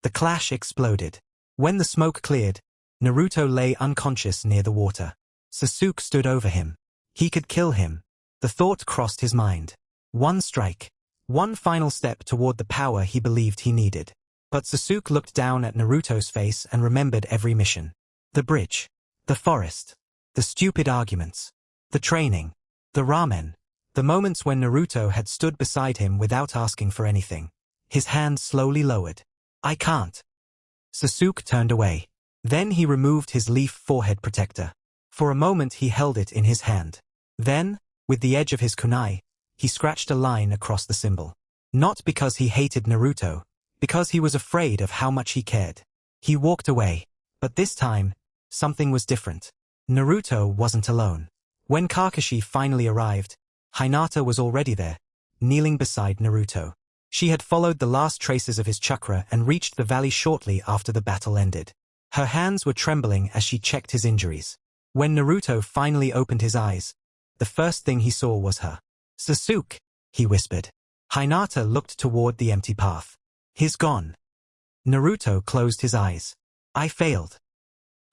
S2: The clash exploded. When the smoke cleared, Naruto lay unconscious near the water. Sasuke stood over him. He could kill him. The thought crossed his mind. One strike. One final step toward the power he believed he needed. But Sasuke looked down at Naruto's face and remembered every mission. The bridge. The forest. The stupid arguments. The training. The ramen. The moments when Naruto had stood beside him without asking for anything. His hand slowly lowered. "I can't." Sasuke turned away. Then he removed his leaf forehead protector. For a moment he held it in his hand. Then, with the edge of his kunai, he scratched a line across the symbol. Not because he hated Naruto, because he was afraid of how much he cared. He walked away. But this time, something was different. Naruto wasn't alone. When Kakashi finally arrived, Hinata was already there, kneeling beside Naruto. She had followed the last traces of his chakra and reached the valley shortly after the battle ended. Her hands were trembling as she checked his injuries. When Naruto finally opened his eyes, the first thing he saw was her. "Sasuke," he whispered. Hinata looked toward the empty path. "He's gone." Naruto closed his eyes. "I failed."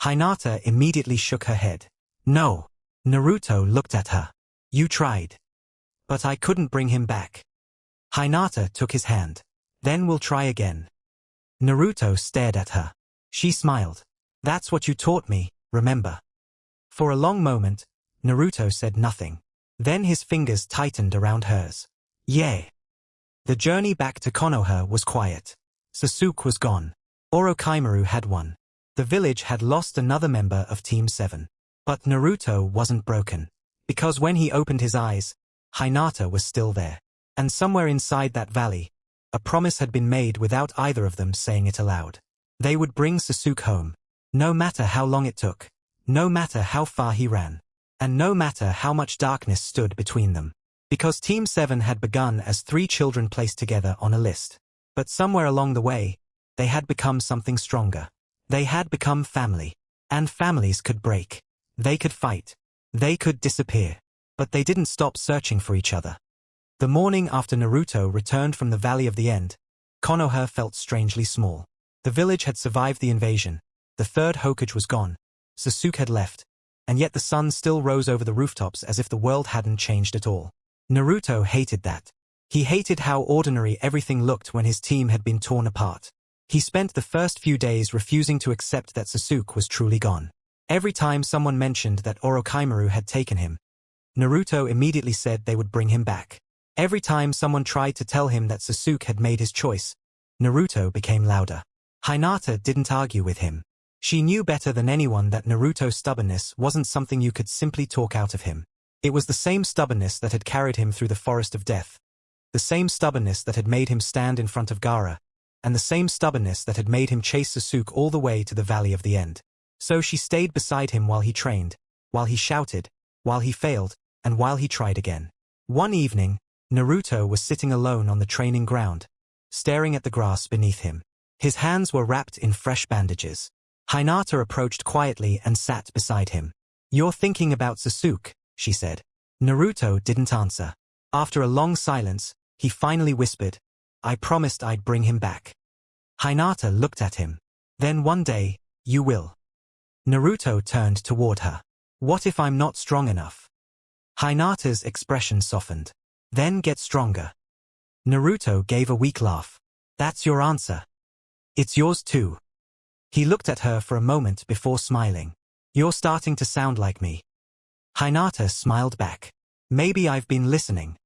S2: Hinata immediately shook her head. "No." Naruto looked at her. "You tried. But I couldn't bring him back." Hinata took his hand. "Then we'll try again." Naruto stared at her. She smiled. "That's what you taught me, remember?" For a long moment, Naruto said nothing. Then his fingers tightened around hers. Yay! The journey back to Konoha was quiet. Sasuke was gone. Orochimaru had won. The village had lost another member of Team 7. But Naruto wasn't broken. Because when he opened his eyes, Hinata was still there. And somewhere inside that valley, a promise had been made without either of them saying it aloud. They would bring Sasuke home. No matter how long it took. No matter how far he ran. And no matter how much darkness stood between them. Because Team 7 had begun as 3 children placed together on a list. But somewhere along the way, they had become something stronger. They had become family. And families could break. They could fight. They could disappear. But they didn't stop searching for each other. The morning after Naruto returned from the Valley of the End, Konoha felt strangely small. The village had survived the invasion. The third Hokage was gone. Sasuke had left. And yet the sun still rose over the rooftops as if the world hadn't changed at all. Naruto hated that. He hated how ordinary everything looked when his team had been torn apart. He spent the first few days refusing to accept that Sasuke was truly gone. Every time someone mentioned that Orochimaru had taken him, Naruto immediately said they would bring him back. Every time someone tried to tell him that Sasuke had made his choice, Naruto became louder. Hinata didn't argue with him. She knew better than anyone that Naruto's stubbornness wasn't something you could simply talk out of him. It was the same stubbornness that had carried him through the forest of death. The same stubbornness that had made him stand in front of Gaara. And the same stubbornness that had made him chase Sasuke all the way to the Valley of the End. So she stayed beside him while he trained, while he shouted, while he failed, and while he tried again. One evening, Naruto was sitting alone on the training ground, staring at the grass beneath him. His hands were wrapped in fresh bandages. Hinata approached quietly and sat beside him. "You're thinking about Sasuke," she said. Naruto didn't answer. After a long silence, he finally whispered, "I promised I'd bring him back." Hinata looked at him. "Then one day, you will." Naruto turned toward her. "What if I'm not strong enough?" Hinata's expression softened. "Then get stronger." Naruto gave a weak laugh. "That's your answer. It's yours too." He looked at her for a moment before smiling. "You're starting to sound like me." Hinata smiled back. "Maybe I've been listening."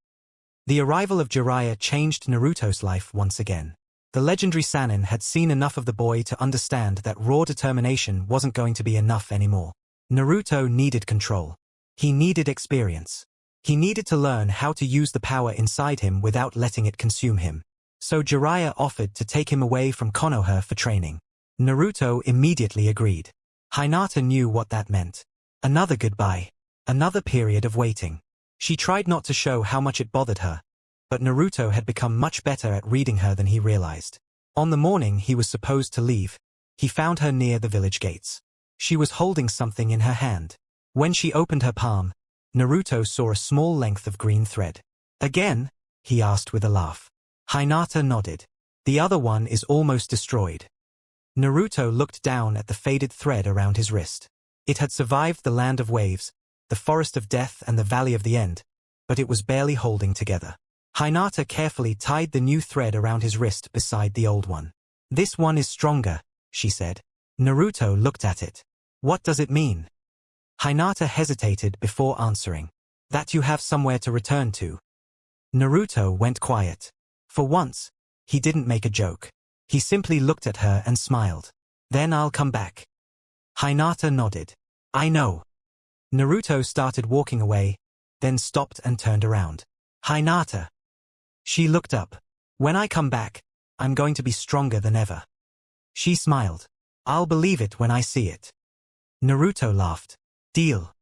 S2: The arrival of Jiraiya changed Naruto's life once again. The legendary Sannin had seen enough of the boy to understand that raw determination wasn't going to be enough anymore. Naruto needed control. He needed experience. He needed to learn how to use the power inside him without letting it consume him. So Jiraiya offered to take him away from Konoha for training. Naruto immediately agreed. Hinata knew what that meant. Another goodbye. Another period of waiting. She tried not to show how much it bothered her, but Naruto had become much better at reading her than he realized. On the morning he was supposed to leave, he found her near the village gates. She was holding something in her hand. When she opened her palm, Naruto saw a small length of green thread. "Again?" he asked with a laugh. Hinata nodded. "The other one is almost destroyed." Naruto looked down at the faded thread around his wrist. It had survived the land of waves, the forest of death and the valley of the end, but it was barely holding together. Hinata carefully tied the new thread around his wrist beside the old one. "This one is stronger," she said. Naruto looked at it. "What does it mean?" Hinata hesitated before answering. "That you have somewhere to return to." Naruto went quiet. For once, he didn't make a joke. He simply looked at her and smiled. "Then I'll come back." Hinata nodded. "I know." Naruto started walking away, then stopped and turned around. "Hinata." She looked up. "When I come back, I'm going to be stronger than ever." She smiled. "I'll believe it when I see it." Naruto laughed. "Deal."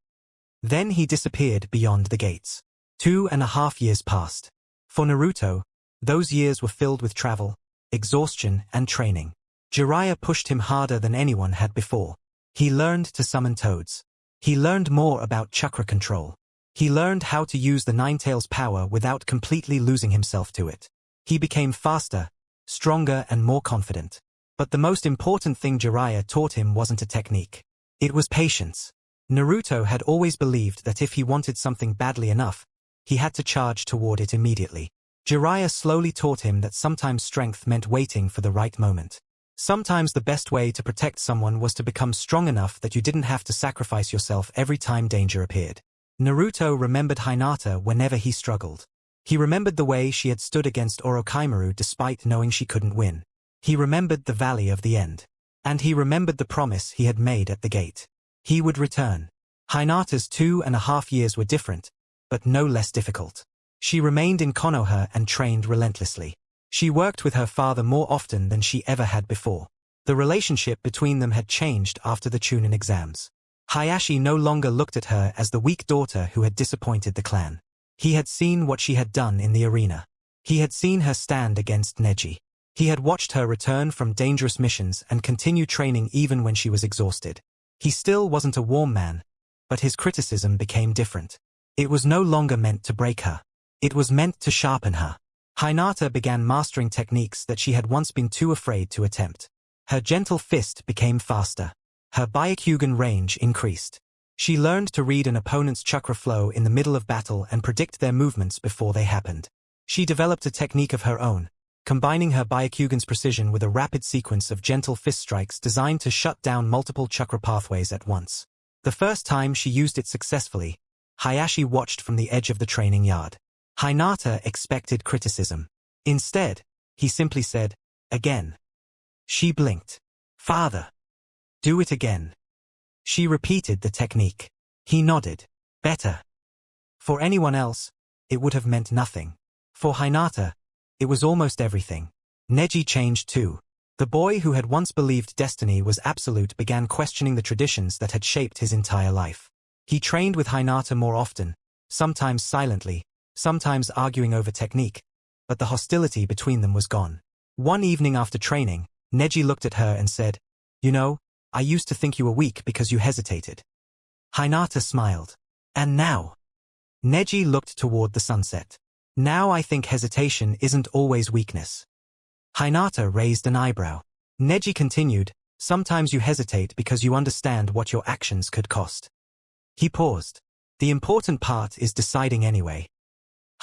S2: Then he disappeared beyond the gates. 2.5 years passed. For Naruto, those years were filled with travel, exhaustion, and training. Jiraiya pushed him harder than anyone had before. He learned to summon toads. He learned more about chakra control. He learned how to use the Ninetales' power without completely losing himself to it. He became faster, stronger, and more confident. But the most important thing Jiraiya taught him wasn't a technique. It was patience. Naruto had always believed that if he wanted something badly enough, he had to charge toward it immediately. Jiraiya slowly taught him that sometimes strength meant waiting for the right moment. Sometimes the best way to protect someone was to become strong enough that you didn't have to sacrifice yourself every time danger appeared. Naruto remembered Hinata whenever he struggled. He remembered the way she had stood against Orochimaru despite knowing she couldn't win. He remembered the Valley of the End. And he remembered the promise he had made at the gate. He would return. Hinata's 2.5 years were different, but no less difficult. She remained in Konoha and trained relentlessly. She worked with her father more often than she ever had before. The relationship between them had changed after the Chunin exams. Hayashi no longer looked at her as the weak daughter who had disappointed the clan. He had seen what she had done in the arena. He had seen her stand against Neji. He had watched her return from dangerous missions and continue training even when she was exhausted. He still wasn't a warm man, but his criticism became different. It was no longer meant to break her. It was meant to sharpen her. Hinata began mastering techniques that she had once been too afraid to attempt. Her gentle fist became faster. Her Byakugan range increased. She learned to read an opponent's chakra flow in the middle of battle and predict their movements before they happened. She developed a technique of her own, combining her Byakugan's precision with a rapid sequence of gentle fist strikes designed to shut down multiple chakra pathways at once. The first time she used it successfully, Hayashi watched from the edge of the training yard. Hinata expected criticism. Instead, he simply said, "Again." She blinked. "Father. Do it again." She repeated the technique. He nodded. "Better." For anyone else, it would have meant nothing. For Hinata, it was almost everything. Neji changed too. The boy who had once believed destiny was absolute began questioning the traditions that had shaped his entire life. He trained with Hinata more often, sometimes silently, sometimes arguing over technique, but the hostility between them was gone. One evening after training, Neji looked at her and said, "You know, I used to think you were weak because you hesitated." Hinata smiled. "And now?" Neji looked toward the sunset. "Now I think hesitation isn't always weakness." Hinata raised an eyebrow. Neji continued, "Sometimes you hesitate because you understand what your actions could cost." He paused. "The important part is deciding anyway."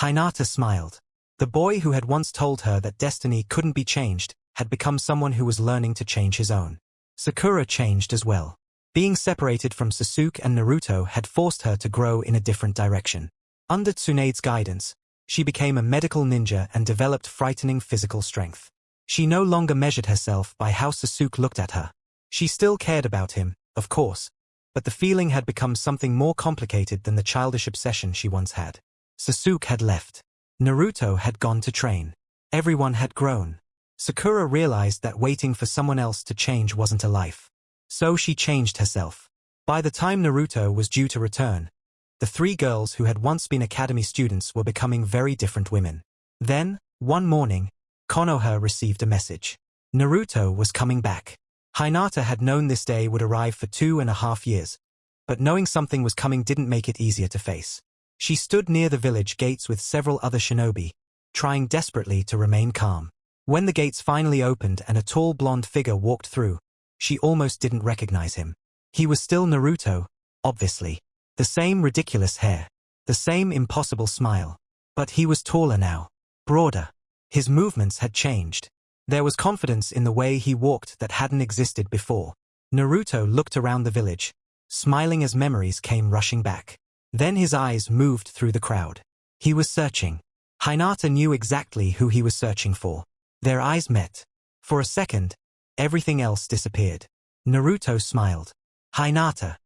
S2: Hinata smiled. The boy who had once told her that destiny couldn't be changed had become someone who was learning to change his own. Sakura changed as well. Being separated from Sasuke and Naruto had forced her to grow in a different direction. Under Tsunade's guidance, she became a medical ninja and developed frightening physical strength. She no longer measured herself by how Sasuke looked at her. She still cared about him, of course, but the feeling had become something more complicated than the childish obsession she once had. Sasuke had left. Naruto had gone to train. Everyone had grown. Sakura realized that waiting for someone else to change wasn't a life. So she changed herself. By the time Naruto was due to return, the three girls who had once been academy students were becoming very different women. Then, one morning, Konoha received a message. Naruto was coming back. Hinata had known this day would arrive for 2.5 years, but knowing something was coming didn't make it easier to face. She stood near the village gates with several other shinobi, trying desperately to remain calm. When the gates finally opened and a tall blonde figure walked through, she almost didn't recognize him. He was still Naruto, obviously. The same ridiculous hair, the same impossible smile. But he was taller now, broader. His movements had changed. There was confidence in the way he walked that hadn't existed before. Naruto looked around the village, smiling as memories came rushing back. Then his eyes moved through the crowd. He was searching. Hinata knew exactly who he was searching for. Their eyes met. For a second, everything else disappeared. Naruto smiled. "Hinata."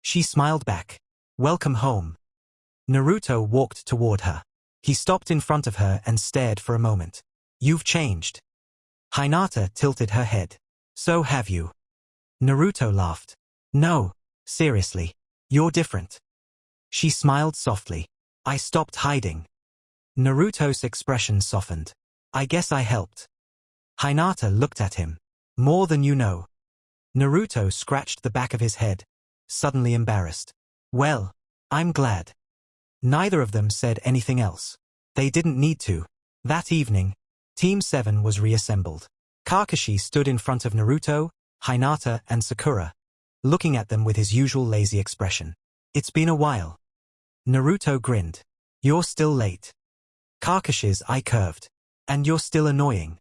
S2: She smiled back. "Welcome home." Naruto walked toward her. He stopped in front of her and stared for a moment. "You've changed." Hinata tilted her head. "So have you." Naruto laughed. "No, seriously. You're different." She smiled softly. "I stopped hiding." Naruto's expression softened. "I guess I helped." Hinata looked at him. "More than you know." Naruto scratched the back of his head, suddenly embarrassed. "Well, I'm glad." Neither of them said anything else. They didn't need to. That evening, Team 7 was reassembled. Kakashi stood in front of Naruto, Hinata, and Sakura, looking at them with his usual lazy expression. "It's been a while." Naruto grinned. "You're still late." Kakashi's eye curved. "And you're still annoying."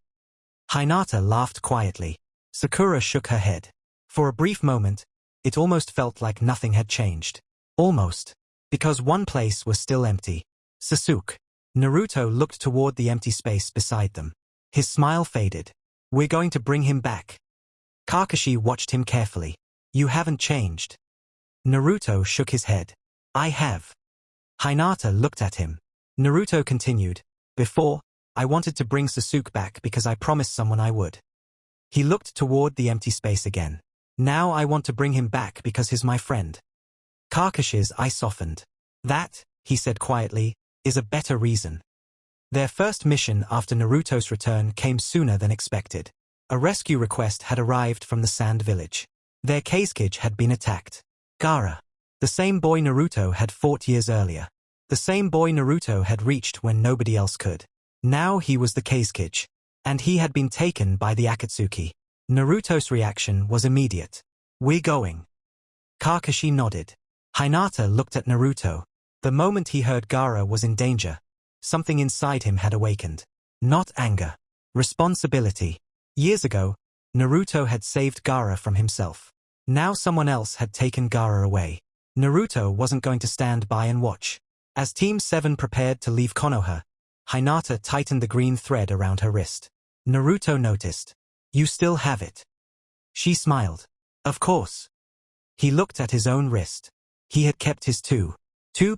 S2: Hinata laughed quietly. Sakura shook her head. For a brief moment, it almost felt like nothing had changed. Almost. Because one place was still empty. Sasuke. Naruto looked toward the empty space beside them. His smile faded. We're going to bring him back. Kakashi watched him carefully. You haven't changed. Naruto shook his head. I have. Hinata looked at him. Naruto continued. Before, I wanted to bring Sasuke back because I promised someone I would. He looked toward the empty space again. Now I want to bring him back because he's my friend. Kakashi's eye softened. That, he said quietly, is a better reason. Their first mission after Naruto's return came sooner than expected. A rescue request had arrived from the Sand Village. Their Kazekage had been attacked. Gaara. The same boy Naruto had fought years earlier. The same boy Naruto had reached when nobody else could. Now he was the Kazekage. And he had been taken by the Akatsuki. Naruto's reaction was immediate. We're going. Kakashi nodded. Hinata looked at Naruto. The moment he heard Gaara was in danger, something inside him had awakened. Not anger. Responsibility. Years ago, Naruto had saved Gaara from himself. Now someone else had taken Gaara away. Naruto wasn't going to stand by and watch. As Team 7 prepared to leave Konoha, Hinata tightened the green thread around her wrist. Naruto noticed. You still have it. She smiled. Of course. He looked at his own wrist. He had kept his two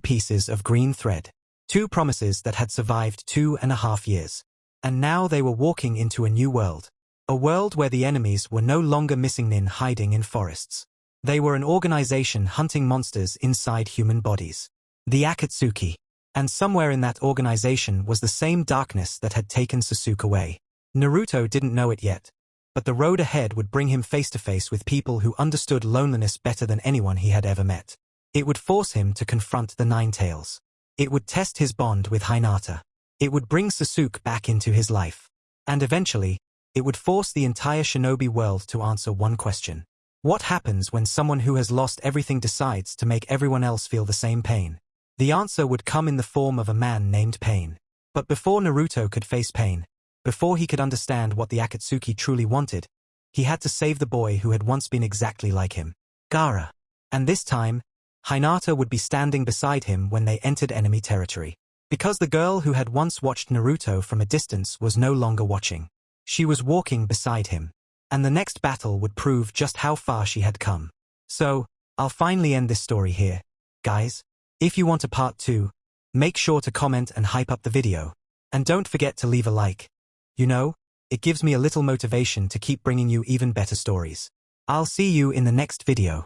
S2: pieces of green thread. 2 promises that had survived 2.5 years. And now they were walking into a new world. A world where the enemies were no longer missing nin hiding in forests. They were an organization hunting monsters inside human bodies. The Akatsuki. And somewhere in that organization was the same darkness that had taken Sasuke away. Naruto didn't know it yet, but the road ahead would bring him face to face with people who understood loneliness better than anyone he had ever met. It would force him to confront the Nine Tails. It would test his bond with Hinata. It would bring Sasuke back into his life. And eventually, it would force the entire shinobi world to answer one question. What happens when someone who has lost everything decides to make everyone else feel the same pain? The answer would come in the form of a man named Pain. But before Naruto could face Pain, before he could understand what the Akatsuki truly wanted, he had to save the boy who had once been exactly like him. Gaara. And this time, Hinata would be standing beside him when they entered enemy territory. Because the girl who had once watched Naruto from a distance was no longer watching. She was walking beside him. And the next battle would prove just how far she had come. So, I'll finally end this story here. Guys, if you want a part 2, make sure to comment and hype up the video. And don't forget to leave a like. You know, it gives me a little motivation to keep bringing you even better stories. I'll see you in the next video.